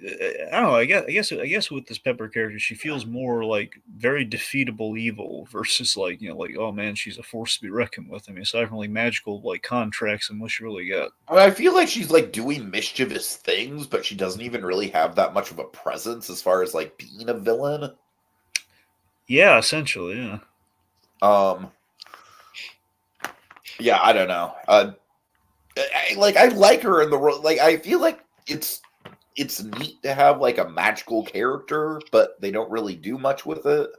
I don't know. I guess with this Pepper character, she feels more like very defeatable evil versus like like oh man, she's a force to be reckoned with. I mean, aside from like magical like contracts and what she really got. I feel like she's like doing mischievous things, but she doesn't even really have that much of a presence as far as like being a villain. Yeah, essentially, yeah. Yeah, I don't know. I like her in the role. Like, I feel like it's neat to have like a magical character, but they don't really do much with it.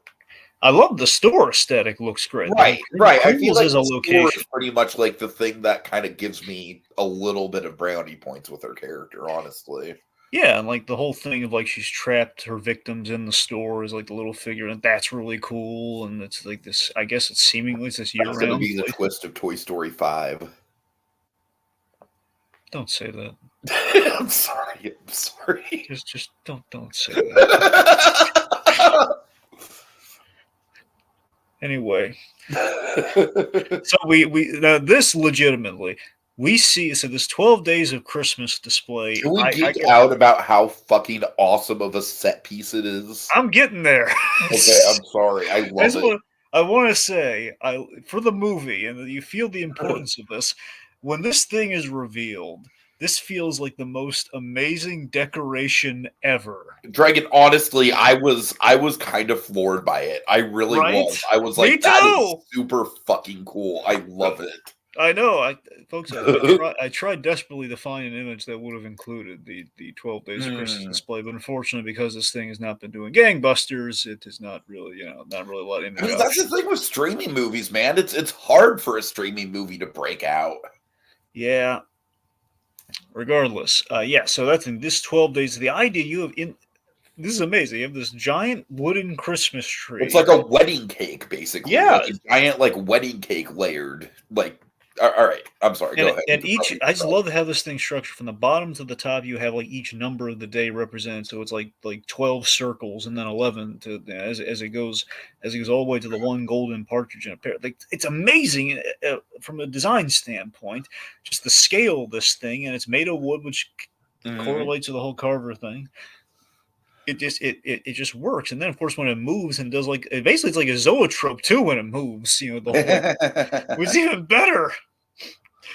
I love the store aesthetic; looks great. Right. I feel like as a the store location. is pretty much like the thing that kind of gives me a little bit of brownie points with her character, honestly. Yeah, and like the whole thing of like she's trapped her victims in the store is like the little figure, and that's really cool. And it's like this. I guess it's seemingly this year That's going to round. be the twist of Toy Story 5. Don't say that. I'm sorry. Just don't say that. Anyway, so we this legitimately we see this 12 days of Christmas display. Can we geek out about how fucking awesome of a set piece it is? I'm getting there. Okay, I'm sorry. I love it. I want to say, for the movie, and you feel the importance of this, when this thing is revealed, this feels like the most amazing decoration ever. Dragon, honestly, I was kind of floored by it. I really was. I was like, that is super fucking cool. I love it. I know, folks. I tried desperately to find an image that would have included the 12 Days of Christmas display, but unfortunately, because this thing has not been doing gangbusters, it is not really, not really a lot of image. I mean, that's the thing with streaming movies, man. It's hard for a streaming movie to break out. Yeah. Regardless, yeah. So that's in this 12 days. The idea you have in. This is amazing. You have this giant wooden Christmas tree. It's like a wedding cake, basically. Yeah, like a giant wedding cake layered. All right. I'm sorry. Go ahead. And I just love how this thing's structured. From the bottom to the top, you have like each number of the day represented. So it's like 12 circles, and then 11 to as it goes all the way to the one golden partridge in a pear. Like it's amazing from a design standpoint. Just the scale of this thing, and it's made of wood, which correlates to the whole Carver thing. It just works, and then of course when it moves and does basically it's like a zoetrope too when it moves. The whole was even better.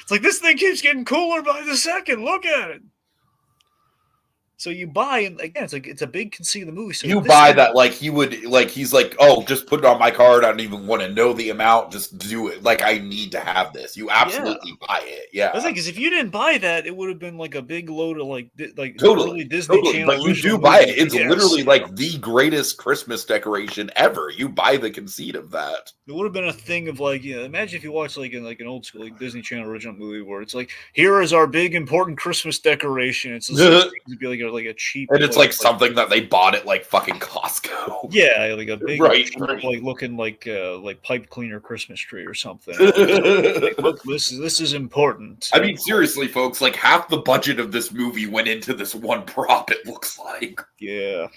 It's like this thing keeps getting cooler by the second. Look at it. So you buy, and again, it's a big conceit of the movie. So you buy that he's like, oh, just put it on my card. I don't even want to know the amount. Just do it. Like, I need to have this. You absolutely buy it. Yeah. I think because if you didn't buy that, it would have been like a big load of totally, early Disney Channel. But you do buy it. It's literally like the greatest Christmas decoration ever. You buy the conceit of that. It would have been a thing of imagine if you watch in an old school Disney Channel original movie where it's like, here is our big important Christmas decoration. It's it'd be like a cheap, and it's like something that they bought at fucking Costco. Yeah, like a big, right. looking like pipe cleaner Christmas tree or something. Look, this is important. I mean, seriously, folks, half the budget of this movie went into this one prop. It looks like. Yeah.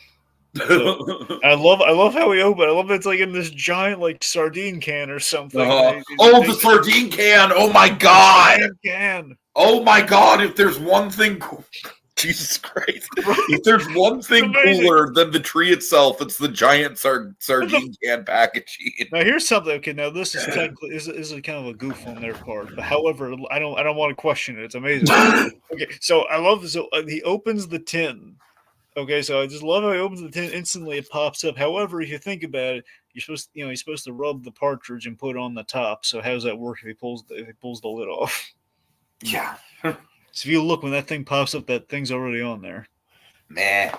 So, I love how we open. I love it's like in this giant sardine can or something. The sardine can! Oh my god! Can. Oh my god! If there's one thing, Jesus Christ! If there's one thing cooler than the tree itself, it's the giant sardine can packaging. Now here's something. Okay, now this is technically is kind of a goof on their part, but however, I don't want to question it. It's amazing. Okay, so I love this. So he opens the tin. Okay, so I just love how he opens the tin. Instantly, it pops up. However, if you think about it, he's supposed to rub the partridge and put it on the top. So how does that work if he pulls the lid off? Yeah. So if you look when that thing pops up, that thing's already on there. Nah.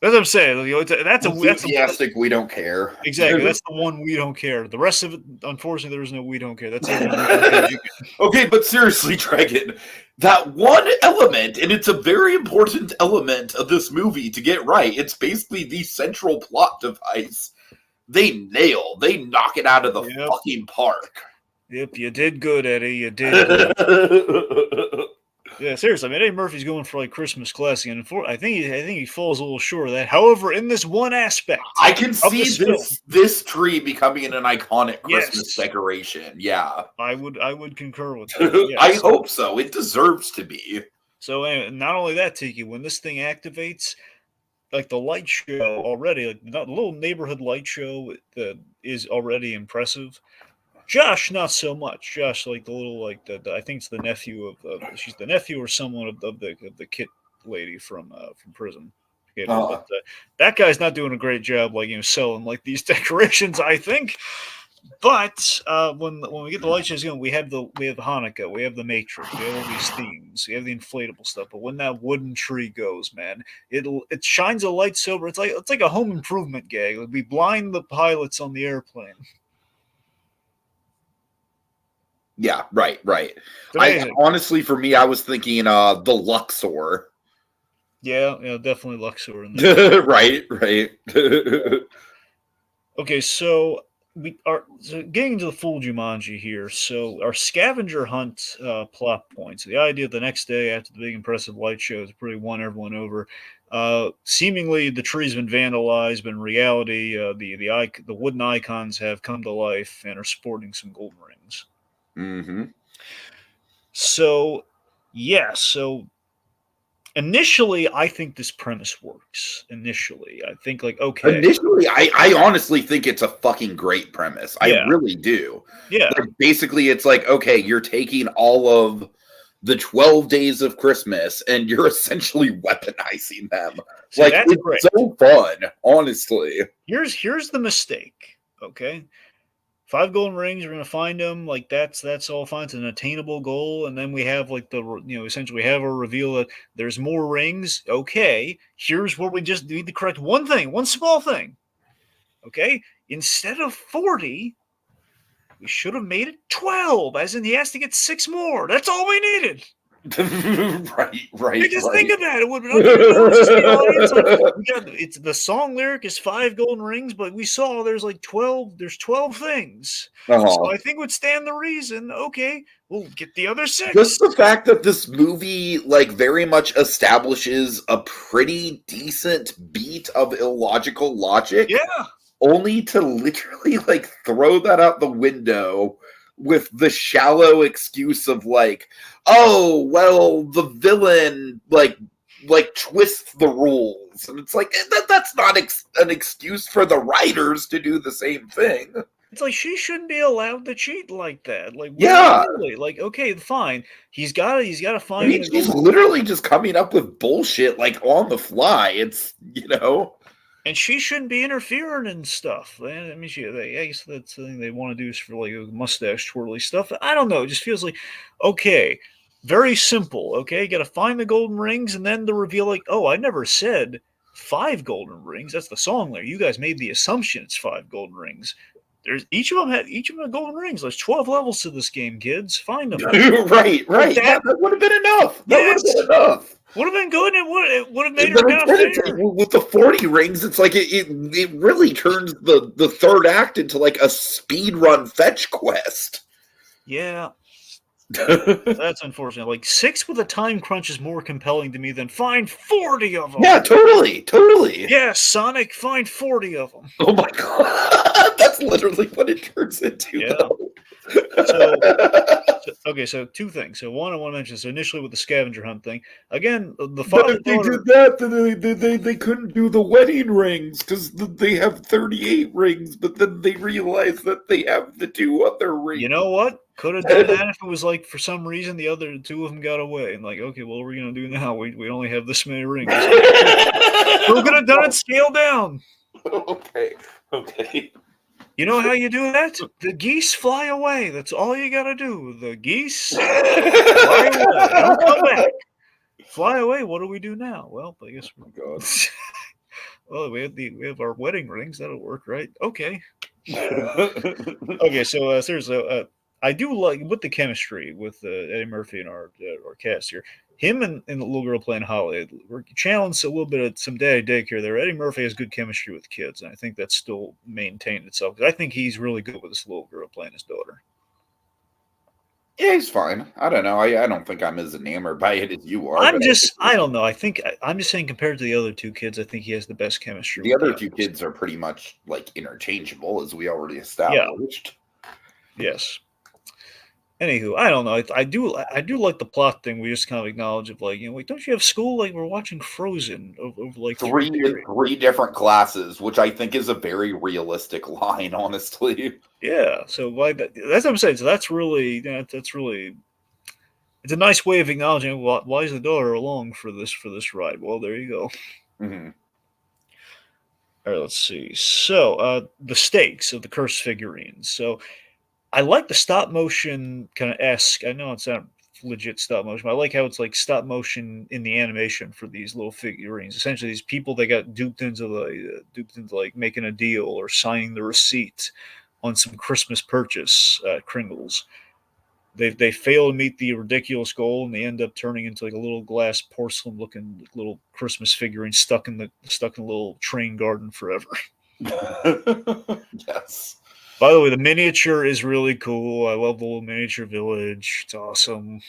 That's what I'm saying. That's enthusiastic. We don't care. Exactly. That's the one we don't care. The rest of it, unfortunately, there is no we don't care. That's it. Okay, but seriously, Dragon, that one element, and it's a very important element of this movie to get right. It's basically the central plot device. They knock it out of the fucking park. Yep, you did good, Eddie. You did good. Yeah, seriously. I mean, Eddie Murphy's going for like Christmas classic, and I think he falls a little short of that. However, in this one aspect I can of see this film, this tree becoming an iconic Christmas yes, decoration. Yeah. I would concur with that. I Yes. hope so. It deserves to be. So not only that, Tiki, when this thing activates, like the light show already, like the little neighborhood light show that is already impressive. Josh, not so much. Josh, like the little, like I think it's the nephew she's the nephew or someone of the kit lady from prison. But that guy's not doing a great job, like selling like these decorations. I think. But when we get the light shows going, we have the Hanukkah, we have the Matrix, we have all these themes, we have the inflatable stuff. But when that wooden tree goes, man, it shines a light silver. It's like a home improvement gag. We blind the pilots on the airplane. Yeah, right. I honestly, for me, I was thinking the Luxor. Yeah, definitely Luxor in there. right. Okay, so we are getting into the full Jumanji here. So our scavenger hunt plot points. The idea the next day after the big impressive light show has pretty won everyone over. Seemingly the tree's been vandalized, but in reality, the wooden icons have come to life and are sporting some golden rings. Mm-hmm. So initially, I think this premise works. Initially, I think okay. Initially, I honestly think it's a fucking great premise. I Yeah. really do. Yeah. Like, basically, it's like, okay, you're taking all of the 12 days of Christmas and you're essentially weaponizing them. See, like, that's it's great. so fun, honestly. Here's the mistake. Okay. 5 golden rings, we're gonna find them. Like that's all fine. It's an attainable goal, and then we have like essentially we have a reveal that there's more rings. Okay, here's where we just need to correct one thing, one small thing. Okay, instead of 40, we should have made it 12. As in, he has to get 6 more. That's all we needed. right. Just think of that. It would have been the audience. Like, it's the song lyric is 5 golden rings, but we saw there's like 12. There's 12 things. So I think would stand the reason. Okay, we'll get the other 6. Just the fact that this movie like very much establishes a pretty decent beat of illogical logic. Yeah. Only to literally like throw that out the window with the shallow excuse of like, oh well, the villain like twists the rules, and it's like that's not an excuse for the writers to do the same thing. It's like she shouldn't be allowed to cheat like that. Like, yeah, really? Like, okay, fine. He's got to find. I mean, she's literally just coming up with bullshit like on the fly. It's And she shouldn't be interfering and stuff. I mean, I guess that's the thing they want to do is for like mustache twirly stuff. I don't know. It just feels like, okay, very simple. Okay, you got to find the golden rings, and then the reveal, like, oh, I never said 5 golden rings. That's the song there. You guys made the assumption it's 5 golden rings. There's each of them had golden rings. There's 12 levels to this game, kids. Find them. right. That would have been enough. That would have been enough. Would have been good. It would have made her kind of fair. With the 40 rings, it's like it really turns the third act into like a speed run fetch quest. Yeah. That's unfortunate. Like 6 with a time crunch is more compelling to me than find 40 of them. Yeah, totally. Yeah, Sonic, find 40 of them. Oh my god, that's literally what it turns into. Yeah. So 2 things. So one, I want to mention. So initially with the scavenger hunt thing, again, the father. But if they did that, they couldn't do the wedding rings because they have 38 rings. But then they realized that they have the 2 other rings. You know what? Could have done that if it was like for some reason the other 2 of them got away and like, okay, well, what are we gonna do now? We only have this many rings. We're gonna done it scale down. Okay. You know how you do that? The geese fly away. That's all you gotta do. The geese fly away. Don't come back. Fly away. What do we do now? Well, I guess we're well, we have our wedding rings. That'll work, right? Okay. Okay. So seriously, I do like with the chemistry with Eddie Murphy and our cast here. Him and the little girl playing Holly, we're challenged a little bit of some daycare there. Eddie Murphy has good chemistry with kids, and I think that's still maintained itself. I think he's really good with this little girl playing his daughter. Yeah, he's fine. I don't know. I don't think I'm as enamored by it as you are, but I don't know. I'm just saying compared to the other two kids, I think he has the best chemistry the with the other two youngest. kids are pretty much like interchangeable, as we already Yeah. established. Yes. Anywho, I don't know. I do like the plot thing. We just kind of acknowledge of like, wait, don't you have school? Like we're watching Frozen over like three Three in periods. three different classes, which I think is a very realistic line, honestly. Yeah. So why that's what I'm saying. So that's really that's really it's a nice way of acknowledging why is the daughter along for this ride. Well, there you go. Mm-hmm. All right, let's see. So the stakes of the cursed figurines. So I like the stop motion kind of esque. I know it's not legit stop motion, but I like how it's like stop motion in the animation for these little figurines. Essentially, these people that got duped into like making a deal or signing the receipt on some Christmas purchase at Kringle's. They fail to meet the ridiculous goal and they end up turning into like a little glass porcelain looking little Christmas figurine stuck in a little train garden forever. Yes. By the way, the miniature is really cool. I love the little miniature village. It's awesome.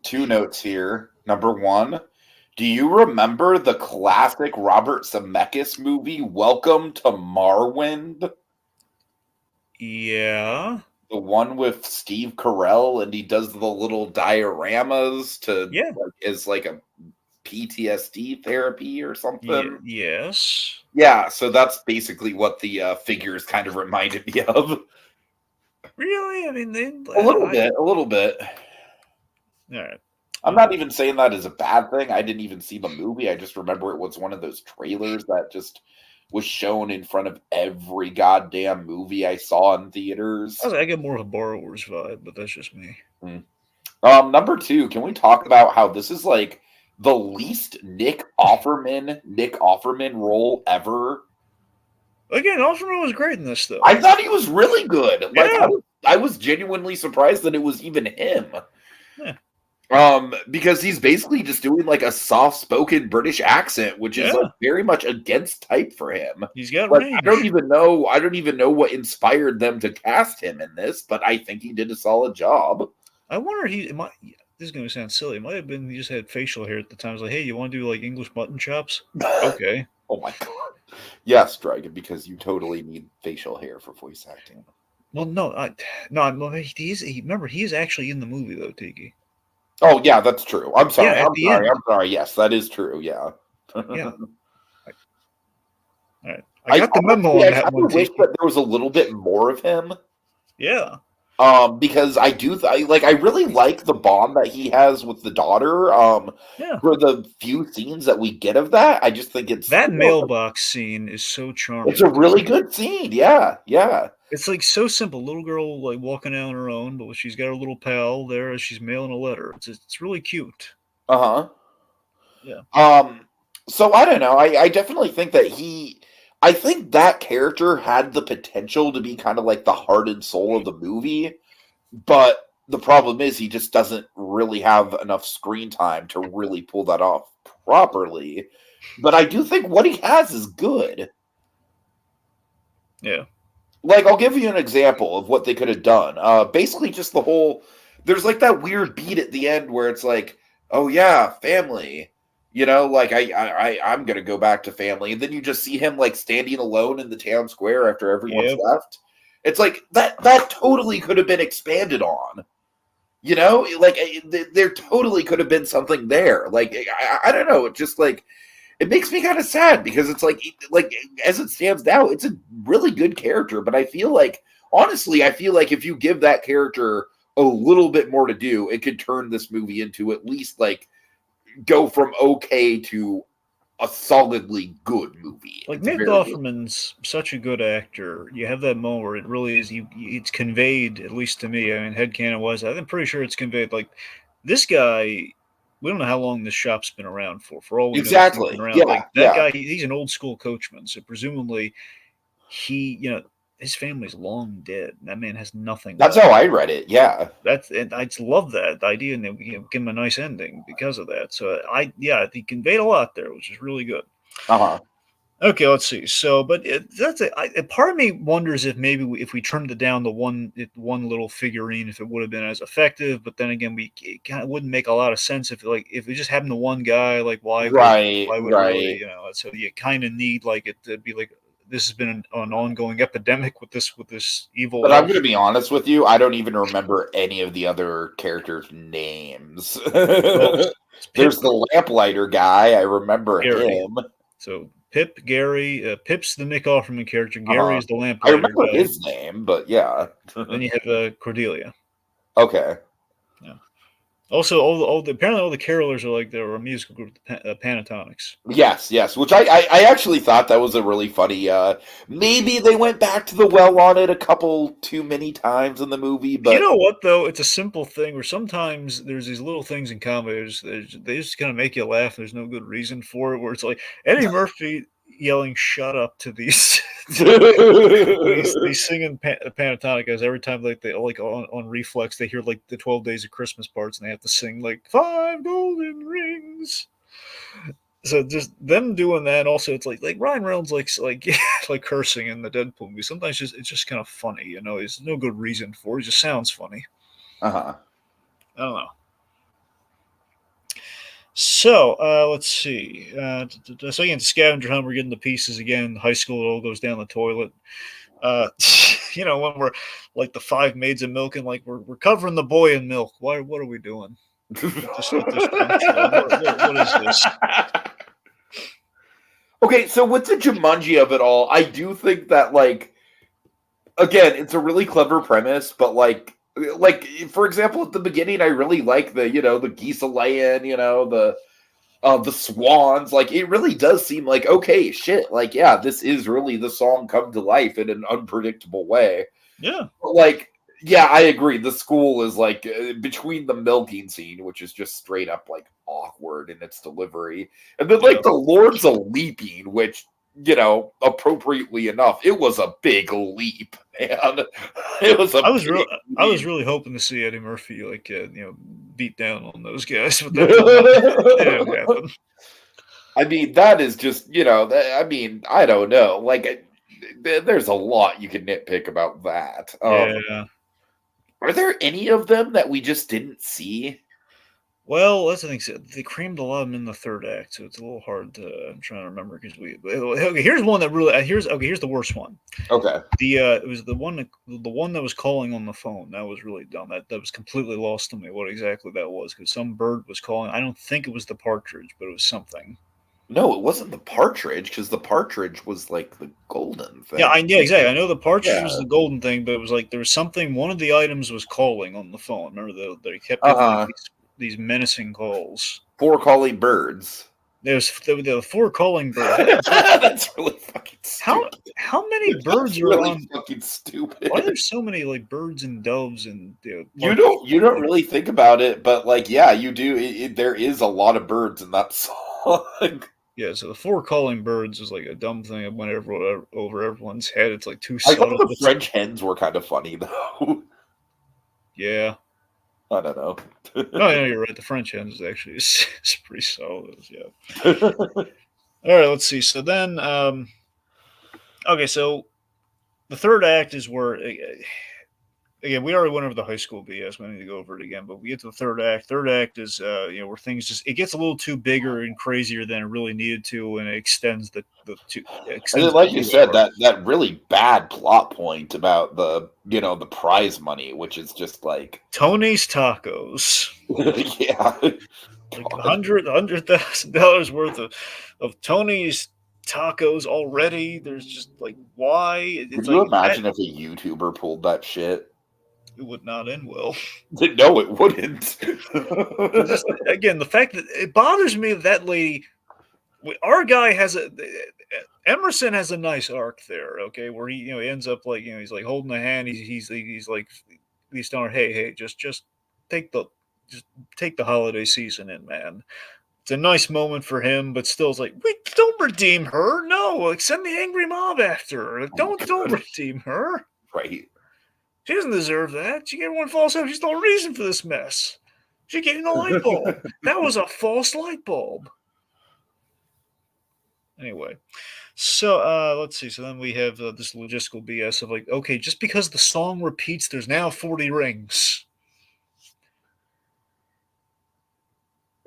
Two notes here. Number one, do you remember the classic Robert Zemeckis movie, Welcome to Marwind? Yeah. The one with Steve Carell, and he does the little dioramas to Yeah. as like a PTSD therapy or something. Yes. Yeah, so that's basically what the figures kind of reminded me of. Really? I mean, A little bit, a little bit. All right. I'm not even saying that is a bad thing. I didn't even see the movie. I just remember it was one of those trailers that just was shown in front of every goddamn movie I saw in theaters. I get more of a borrower's vibe, but that's just me. Number two, can we talk about how this is like the least Nick Offerman role ever? Again, Offerman was great in this, though. I thought he was really good. Like Yeah. I was genuinely surprised that it was even him. Yeah. Because he's basically just doing like a soft-spoken British accent, which is like Yeah. very much against type for him. He's got Like range. I don't even know what inspired them to cast him in this, but I think he did a solid job. I wonder this is going to sound silly. It might have been he just had facial hair at the time. It's like, hey, you want to do like English mutton chops? Okay. Oh my god. Yes, Dragon, because you totally need facial hair for voice acting. Well, remember, he is actually in the movie, though, Tiki. Oh, yeah, that's true. I'm sorry. Yeah, I'm sorry. Yes, that is true. Yeah. Yeah. All right. I got the memo on that one, wish Tiki. that there was a little bit more of him. Yeah. Because I really like the bond that he has with the daughter. Yeah. For the few scenes that we get of that, I just think it's That mailbox scene is so charming. It's a really good scene. Yeah, yeah. It's like so simple. Little girl like walking out on her own, but she's got her little pal there as she's mailing a letter. It's really cute. Uh-huh. Yeah. So I don't know. I definitely think that I think that character had the potential to be kind of like the heart and soul of the movie, but the problem is he just doesn't really have enough screen time to really pull that off properly. But I do think what he has is good. Yeah. Like, I'll give you an example of what they could have done. Basically, just the whole. There's like that weird beat at the end where it's like, oh yeah, family. You know, like I'm gonna go back to family, and then you just see him like standing alone in the town square after everyone's left. It's like that totally could have been expanded on. You know, like there totally could have been something there. Like I don't know. It just like it makes me kind of sad because it's like as it stands now, it's a really good character. But I feel like honestly, if you give that character a little bit more to do, it could turn this movie into at least like go from okay to a solidly good movie. Like Nick Offerman's such a good actor. You have that moment where it really is. It's conveyed, at least to me. I mean, headcanon was. I'm pretty sure it's conveyed. Like this guy, we don't know how long this shop's been around for. For all we know, he's been around. Yeah, like that guy, he's an old school coachman. So presumably, his family's long dead. That man has nothing. That's how I read it. Yeah, and I just love that idea, and give him a nice ending because of that. So he conveyed a lot there, which is really good. Uh-huh. Okay, let's see. So, but that's a part of me wonders if maybe if we trimmed it down to one little figurine, if it would have been as effective. But then again, it kind of wouldn't make a lot of sense if it just happened to one guy. Like, Right, why would it really, right. So you kind of need like it to be like this has been an ongoing epidemic with this evil But I'm going elf. to be honest with you, I don't even remember any of the other characters' names. Well, it's There's Pip, the lamplighter guy, I remember Gary. him. So Pip, Gary, Pip's the Nick Offerman character. Gary Uh-huh. is the I lamplighter remember guy. his name, but yeah. Then you have Cordelia. Okay. Yeah. Also, apparently all the carolers are like they were a musical group, the Pentatonics. Yes, yes. Which I actually thought that was a really funny. Maybe they went back to the well on it a couple too many times in the movie, You but know what though? It's a simple thing where sometimes there's these little things in comedy. They just kind of make you laugh. There's no good reason for it. Where it's like Eddie Murphy yelling "shut up" to these these singing Pentatonicas every time they like on reflex they hear like the 12 Days of Christmas parts and they have to sing like five golden rings. So just them doing that. Also, it's like Ryan Reynolds like like cursing in the Deadpool movie. Sometimes it's just kind of funny. There's no good reason for it. It just sounds funny. uh-huh. I don't know. So let's see. So again, scavenger hunt. We're getting the pieces again. High school, it all goes down the toilet. Uh, when we're like the five maids of milk and like we're covering the boy in milk. Why? What are we doing at this juncture? Like, what is this? Okay, so what's the Jumanji of it all? I do think that like again, it's a really clever premise, but like for example, at the beginning, I really like the geese a laying, the swans. Like it really does seem like okay, shit. Like yeah, this is really the song come to life in an unpredictable way. Yeah, But, like yeah, I agree. The school is like between the milking scene, which is just straight up like awkward in its delivery, and then yeah. like the Lords of Leaping, which appropriately enough, it was a big leap, man. It was a big I was leap. really hoping to see Eddie Murphy like beat down on those guys, but that did not. It didn't happen. I mean, that is just I mean, I don't know. Like, there's a lot you can nitpick about that. Yeah. Are there any of them that we just didn't see? Well, that's the thing. So they crammed a lot of them in the third act, so it's a little hard to. I'm trying to remember because okay. Here's one that really. Here's the worst one. Okay. It was the one that was calling on the phone. That was really dumb. That was completely lost to me. What exactly that was? Because some bird was calling. I don't think it was the partridge, but it was something. No, it wasn't the partridge because the partridge was like the golden thing. Yeah, exactly. I know the partridge Yeah. was the golden thing, but it was like there was something. One of the items was calling on the phone. Remember they kept Uh giving like huh. these menacing calls. Four calling birds. There were four calling birds. That's really fucking How stupid. how many That's birds are really on? fucking Why are stupid. there so many like birds and doves and You partridges? don't really think about it, but like yeah, you do. There is a lot of birds in that song. Yeah, so the four calling birds is like a dumb thing that went over everyone's head. It's like too I thought subtle. the French hens were kind of funny though. Yeah. I don't know. No, yeah, you're right. The French hens is actually is pretty solid. Yeah. All right, let's see. So then, okay, so the third act is where again, we already went over the high school BS. We don't need to go over it again. But we get to the third act. Third act is where things just it gets a little too bigger and crazier than it really needed to, and it extends And then, extends the like you two said, hour. that really bad plot point about the prize money, which is just like, Tony's Tacos, yeah, like God. $100,000 worth of Tony's Tacos already. There's just like why Could it's you like that. imagine if a YouTuber pulled that shit? It would not end well. No, it wouldn't. Just again, the fact that it bothers me that lady. Our guy has a Emerson has a nice arc there, okay, where he ends up like he's like holding the hand. He's like he's telling her, hey, just take the just take the holiday season in, man. It's a nice moment for him, but still, it's like, wait, don't redeem her. No, like send the angry mob after her. Oh my Don't God. redeem her. Right. She doesn't deserve that. She gave everyone false hope. She's the reason for this mess. She gave him the light bulb. That was a false light bulb. Anyway, So let's see. So then we have this logistical BS of like, okay, just because the song repeats, there's now 40 rings.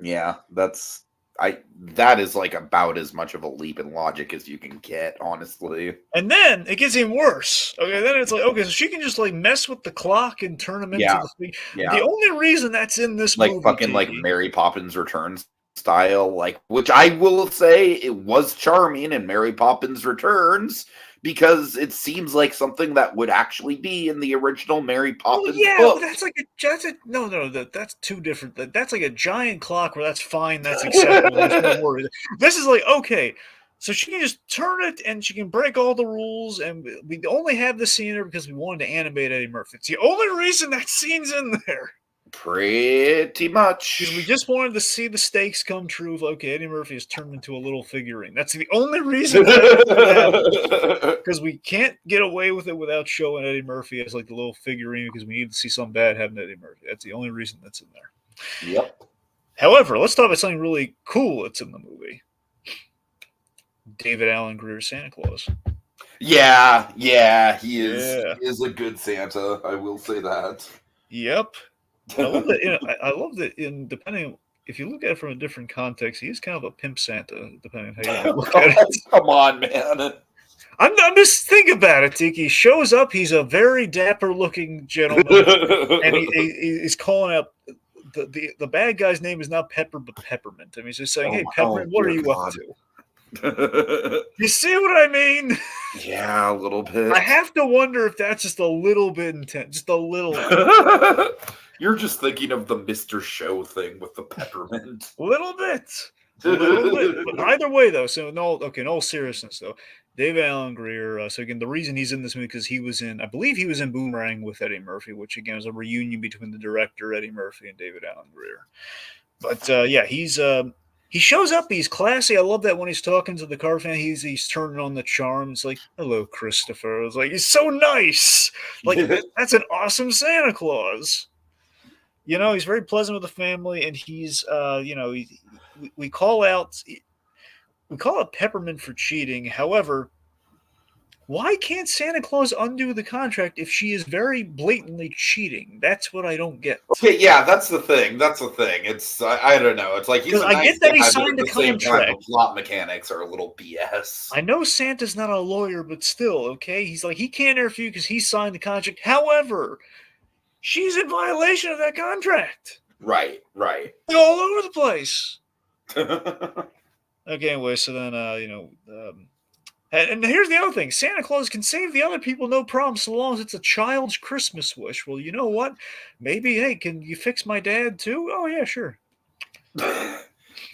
Yeah, that is like about as much of a leap in logic as you can get, honestly. And then it gets even worse. Okay, then it's like, okay, so she can just like mess with the clock and turn them into Yeah, the thing. The yeah. only reason that's in this Like movie, fucking like Tiki, Mary Poppins Returns style, like, which I will say it was charming in Mary Poppins Returns because it seems like something that would actually be in the original Mary well, Poppins yeah, but book. that's two different. That's like a giant clock where that's fine, that's acceptable. There's no worries. This is like, okay, so she can just turn it and she can break all the rules, and we only have this scene there because we wanted to animate Eddie Murphy. It's the only reason that scene's in there. Pretty Because we much. just wanted to see the stakes come true of, okay, Eddie Murphy is turned into a little figurine. That's the only reason that happens. Because we can't get away with it without showing Eddie Murphy as like the little figurine because we need to see something bad happen to Eddie Murphy. That's the only reason that's in there. Yep. However, let's talk about something really cool that's in the movie. David Allen Greer's Santa Claus. Yeah, he is. Yeah. He is a good Santa. I will say that. Yep. I love that. I love that. In depending, if you look at it from a different context, he is kind of a pimp Santa, depending on how you look at it. Come on, man. I'm just thinking about it, Tiki. He shows up. He's a very dapper-looking gentleman, and he's calling out the bad guy's name is not Pepper but Peppermint. I mean, he's just saying, "Hey, Peppermint, what are you up to?" You see what I mean? Yeah, a little bit. I have to wonder if that's just a little bit intense, just a little bit. You're just thinking of the Mr. Show thing with the peppermint. Little bit. Little bit. But either way, though, so in all seriousness, though, Dave Allen Greer, so again, the reason he's in this movie because he was in, I believe he was in Boomerang with Eddie Murphy, which again is a reunion between the director, Eddie Murphy, and David Allen Greer. But yeah, he shows up, he's classy. I love that when he's talking to the car fan, he's turning on the charm. It's like, hello, Christopher. It's like, he's so nice. Like, that's an awesome Santa Claus. You know, he's very pleasant with the family, and he's, we call out Peppermint for cheating. However, why can't Santa Claus undo the contract if she is very blatantly cheating? That's what I don't get. Okay, yeah, that's the thing. It's I don't know. It's like he's a I nice get that he guy, but signed at a the same time, the contract. plot mechanics are a little BS. I know Santa's not a lawyer, but still, okay? He's like, he can't interfere because he signed the contract. However, she's in violation of that contract. Right. All over the place. Okay, anyway, so then, and here's the other thing. Santa Claus can save the other people, no problem, so long as it's a child's Christmas wish. Well, you know what? Maybe, hey, can you fix my dad too? Oh, yeah, sure.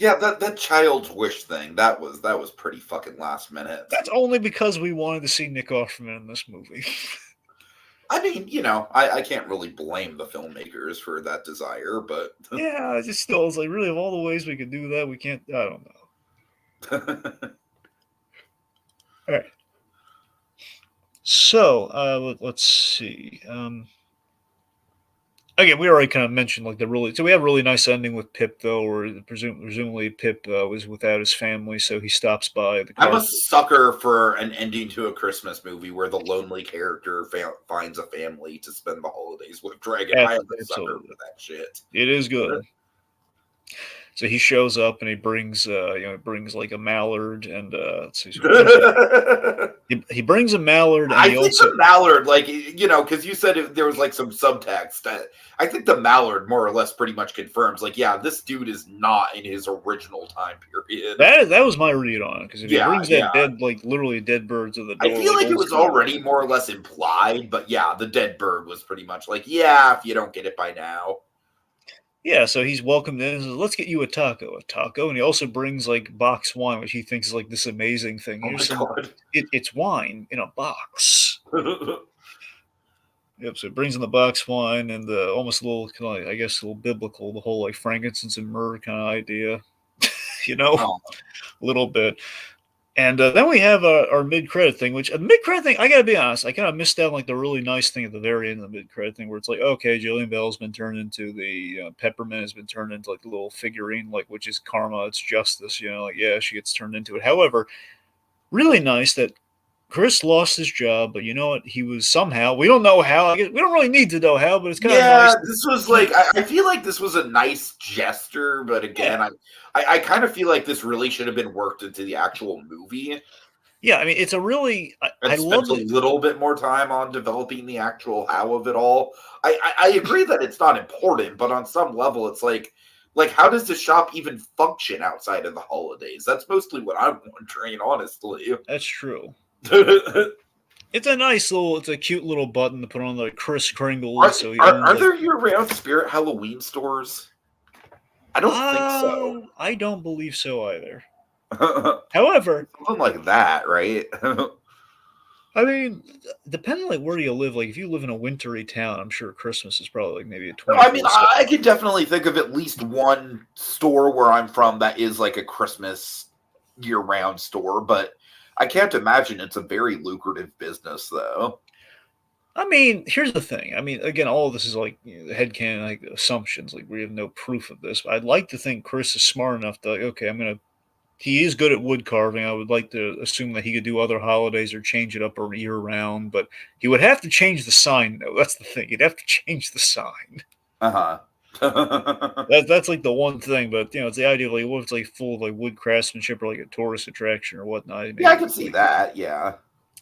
Yeah, that child's wish thing, that was pretty fucking last minute. That's only because we wanted to see Nick Offerman in this movie. I mean, I can't really blame the filmmakers for that desire, but yeah, it's still, it's like, really, of all the ways we could do that, we can't, I don't know. All right. So, let's see. Again, we already kind of mentioned like so we have a really nice ending with Pip though, where presumably Pip was without his family, so he stops by the car. I'm a sucker for an ending to a Christmas movie where the lonely character finds a family to spend the holidays with. Dragon, I am a sucker for that shit. It is good. So he shows up and he brings, like a mallard and let's see. He brings a mallard. And I think the mallard, like because you said there was like some subtext. I think the mallard more or less pretty much confirms, like, yeah, this dude is not in his original time period. That was my read on it because if he brings that dead, like literally dead bird to the door, I feel like it was already more or less implied, but yeah, the dead bird was pretty much like, yeah, if you don't get it by now. Yeah, so he's welcomed in and says, let's get you a taco. And he also brings like box wine, which he thinks is like this amazing thing. Oh my God. It's wine in a box. Yep, so it brings in the box wine and almost a little, kind of, I guess, a little biblical, the whole like frankincense and myrrh kind of idea, a little bit. And then we have our mid-credit thing, which a mid-credit thing, I gotta be honest, I kind of missed out like the really nice thing at the very end of the mid-credit thing, where it's like, okay, Jillian Bell's been turned into the Peppermint has been turned into like the little figurine, like which is karma, it's justice, like yeah, she gets turned into it. However, really nice that Chris lost his job, but you know what? He was somehow, we don't know how. I guess we don't really need to know how, but it's kind of Yeah, nice. this was like I feel like this was a nice gesture, but again, Yeah. I kind of feel like this really should have been worked into the actual movie Yeah, I mean, it's a really, I and spent love a it. little bit more time on developing the actual how of it all. I agree that it's not important, but on some level, it's like how does the shop even function outside of the holidays? That's mostly what I'm wondering, honestly. That's true. are, It's a nice little, it's a cute little button to put on like Chris Kringle's, so he owns are like. there year-round Spirit Halloween stores? I don't think so. I don't believe so either. However, Something like that, right? I mean, depending like where you live, like if you live in a wintry town, I'm sure Christmas is probably like maybe a I mean, 24/7. I can definitely think of at least one store where I'm from that is like a Christmas year-round store, but I can't imagine it's a very lucrative business, though. I mean, here's the thing. I mean, again, all of this is like headcanon, like assumptions. Like we have no proof of this. But I'd like to think Chris is smart enough to like, okay, I'm gonna. He is good at wood carving. I would like to assume that he could do other holidays or change it up year round. But he would have to change the sign, though. That's the thing. He'd have to change the sign. Uh huh. That's like the one thing. But it's the idea of like what if it's like full of like wood craftsmanship or like a tourist attraction or whatnot. Yeah, I Maybe can see that. Yeah.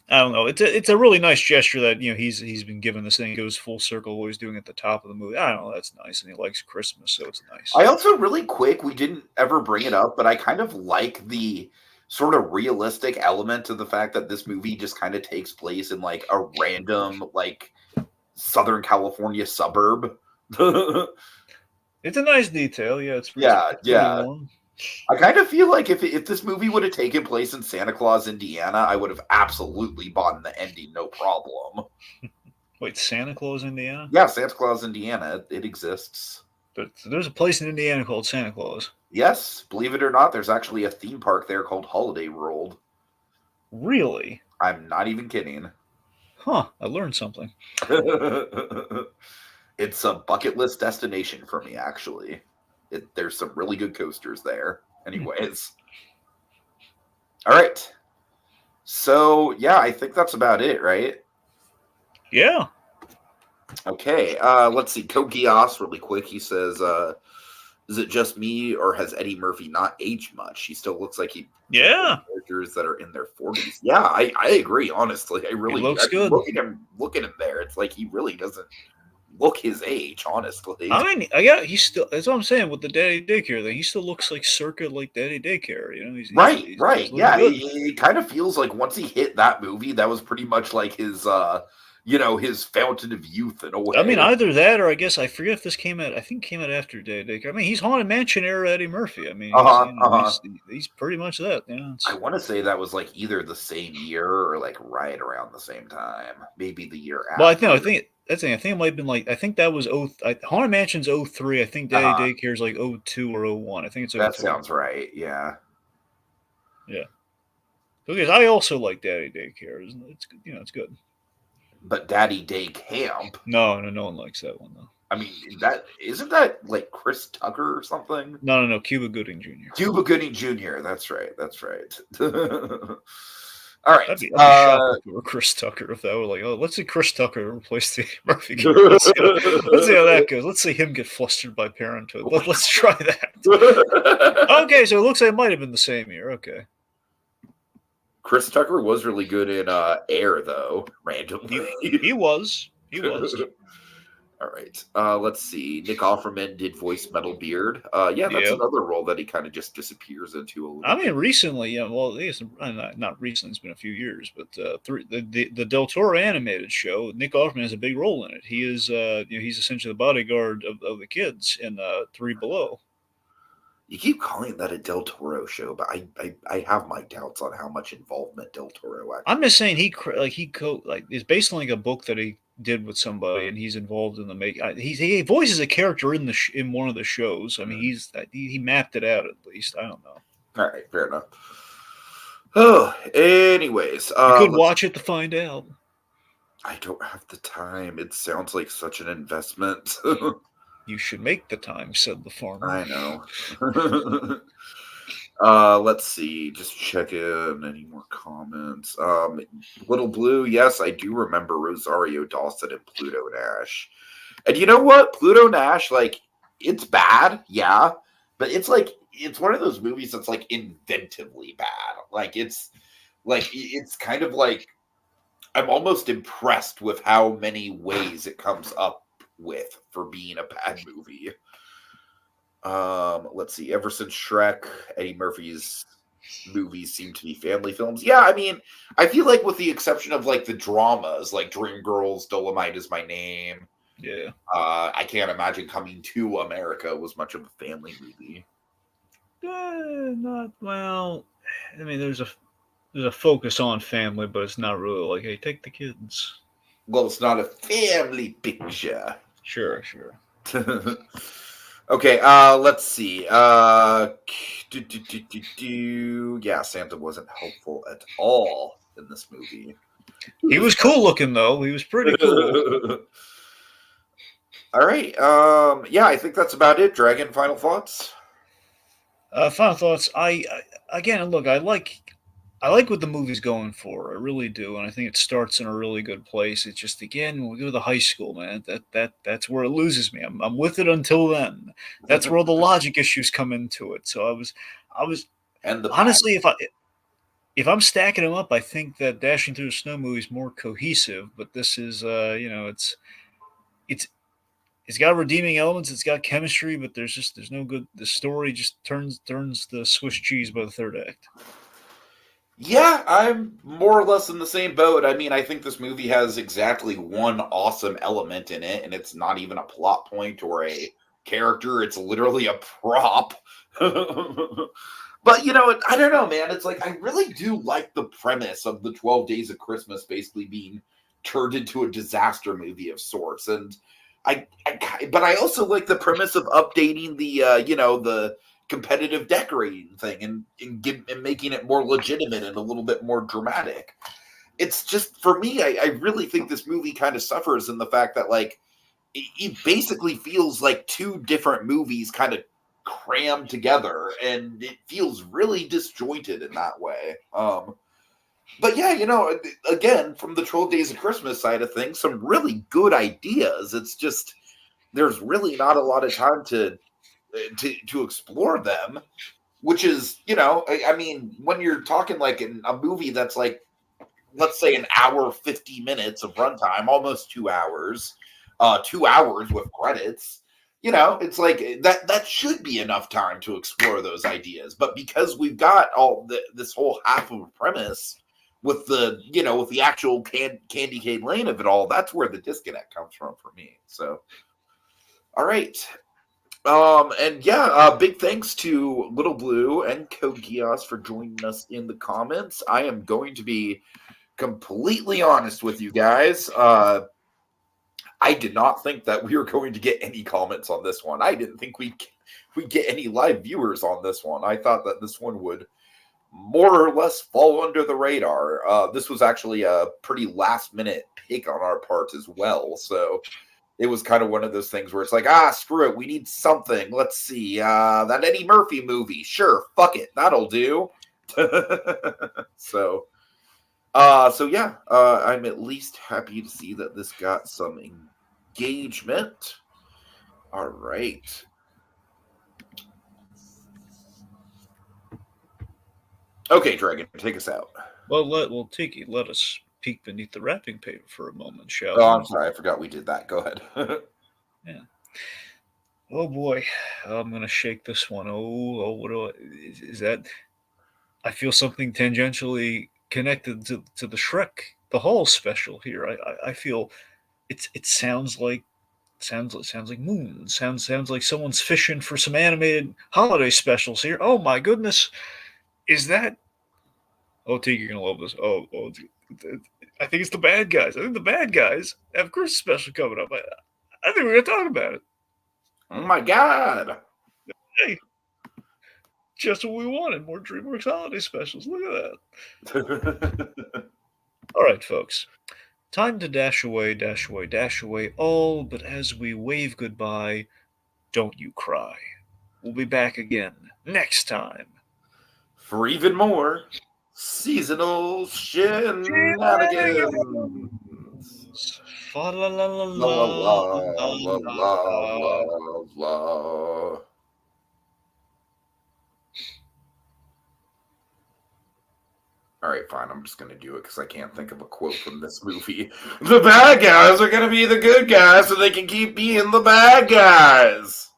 I don't know. It's a really nice gesture that he's been given this thing. It goes full circle. What he's doing at the top of the movie. I don't know. That's nice, and he likes Christmas, so it's nice. I also really quick, we didn't ever bring it up, but I kind of like the sort of realistic element of the fact that this movie just kind of takes place in like a random like Southern California suburb. It's a nice detail. Yeah, it's Yeah, pretty yeah. warm. I kind of feel like if this movie would have taken place in Santa Claus, Indiana, I would have absolutely bought the ending, no problem. Wait, Santa Claus, Indiana? Yeah, Santa Claus, Indiana, it exists. There's a place in Indiana called Santa Claus. Yes, believe it or not, there's actually a theme park there called Holiday World. Really? I'm not even kidding. Huh? I learned something. It's a bucket list destination for me, actually. There's some really good coasters there. Anyways. All right. So, yeah, I think that's about it, right? Yeah. Okay. Let's see. Kogias, really quick. He says, is it just me or has Eddie Murphy not aged much? He still looks like he characters that are in their 40s. Yeah, I agree, honestly. I really He looks good. Look at him there. It's like he really doesn't look his age, honestly. I mean, he's still. That's what I'm saying with the Daddy Daycare thing. He still looks like circa like Daddy Daycare. He's right. He's Yeah, good. it kind of feels like once he hit that movie, that was pretty much like his his fountain of youth in a way. I mean, either that or I guess I forget if this came out. I think it came out after Daddy Daycare. I mean, he's Haunted Mansion era Eddie Murphy. I mean, he's pretty much that. I want to say that was like either the same year or like right around the same time, maybe the year after. Well, I think it might have been like I think that was Haunted Mansion's 03. I think Daddy Daycare's like 02 or 01. I think it's 03. That sounds right. Yeah. Yeah. Because I also like Daddy Daycare. It's good. It's good. But Daddy Day Camp. No one likes that one though. I mean, isn't that like Chris Tucker or something? No, Cuba Gooding Jr. Cuba Gooding Jr. That's right. All right. I'd be shocked if it were Chris Tucker if that were like, oh, let's see Chris Tucker replace the Murphy. Let's see how that goes. Let's see him get flustered by parenthood. Let's try that. Okay, so it looks like it might have been the same year. Okay. Chris Tucker was really good in Air, though, randomly. He was. All right. Let's see. Nick Offerman did voice Metal Beard. That's another role that he kind of just disappears into a little I mean, recently, well, not recently, it's been a few years, but the Del Toro animated show, Nick Offerman has a big role in it. He is, he's essentially the bodyguard of the kids in Three Below. You keep calling that a Del Toro show, but I have my doubts on how much involvement Del Toro actually. I'm just saying it's based on like a book that he did with somebody, and he's involved in the make. He voices a character in one of the shows. I mean, he mapped it out at least. I don't know. All right, fair enough. Oh, anyways, you could watch it to find out. I don't have the time. It sounds like such an investment. You should make the time," said the farmer. I know. Let's see. Just check in. Any more comments? Little Blue. Yes, I do remember Rosario Dawson and Pluto Nash. And you know what? Pluto Nash, like, it's bad, yeah, but it's one of those movies that's like inventively bad. It's kind of like I'm almost impressed with how many ways it comes up with for being a bad movie. Let's see. Ever since Shrek, Eddie Murphy's movies seem to be family films. Yeah, I mean, I feel like with the exception of like the dramas, like Dreamgirls, Dolomite is My Name. Yeah. I can't imagine Coming to America was much of a family movie. Not well. I mean, there's a focus on family, but it's not really like, hey, take the kids. Well, it's not a family picture. Sure, sure. Okay, let's see. Yeah, Santa wasn't helpful at all in this movie. He was cool looking though. He was pretty cool. All right. Yeah, I think that's about it. Dragon, final thoughts? Final thoughts. Again, look, I like what the movie's going for. I really do, and I think it starts in a really good place. It's just again, when we go to the high school, man, that's where it loses me. I'm with it until then. That's where all the logic issues come into it. So I was And the honestly, if I'm stacking them up, I think that Dashing Through the Snow movie is more cohesive. But this is, it's it's got redeeming elements. It's got chemistry, but there's no good. The story just turns the Swiss cheese by the third act. Yeah, I'm more or less in the same boat. I mean, I think this movie has exactly one awesome element in it, and it's not even a plot point or a character. It's literally a prop. But, I don't know, man. It's like, I really do like the premise of the 12 Days of Christmas basically being turned into a disaster movie of sorts. And but I also like the premise of updating the competitive decorating thing and making it more legitimate and a little bit more dramatic. It's just, for me, I really think this movie kind of suffers in the fact that, like, it basically feels like two different movies kind of crammed together, and it feels really disjointed in that way. But yeah, again, from the 12 Days of Christmas side of things, some really good ideas. It's just there's really not a lot of time to explore them, which is, I mean, when you're talking like in a movie that's like, let's say an hour 50 minutes of runtime, almost 2 hours, 2 hours with credits. It's like that should be enough time to explore those ideas. But because we've got this whole half of a premise with the actual candy cane lane of it all, that's where the disconnect comes from for me. So, all right. And yeah, big thanks to Little Blue and Code Geass for joining us in the comments. I am going to be completely honest with you guys. I did not think that we were going to get any comments on this one. I didn't think we'd get any live viewers on this one. I thought that this one would more or less fall under the radar. This was actually a pretty last minute pick on our part as well. So it was kind of one of those things where it's like, screw it. We need something. Let's see. That Eddie Murphy movie. Sure. Fuck it. That'll do. So yeah, I'm at least happy to see that this got some engagement. All right. Okay, Dragon, take us out. Well, Tiki, let us peek beneath the wrapping paper for a moment, shall Oh, we? I'm sorry, I forgot we did that. Go ahead. Yeah. Oh boy, I'm gonna shake this one. What do is that? I feel something tangentially connected to the Shrek the Hall special here. I feel it sounds like Moon. Sounds like someone's fishing for some animated holiday specials here. Oh my goodness, is that? Oh, Tiki, you're gonna love this. I think it's the bad guys. I think the bad guys have a Christmas special coming up. I think we're gonna talk about it. Oh my god. Hey, just what we wanted. More DreamWorks holiday specials. Look at that. All right, folks. Time to dash away, dash away, dash away all, but as we wave goodbye, don't you cry. We'll be back again next time for even more seasonal shenanigans. Fa la la la La la la la la la la. la la. All right, fine. I'm just gonna do it because I can't think of a quote from this movie. The bad guys are gonna be the good guys, so they can keep being the bad guys.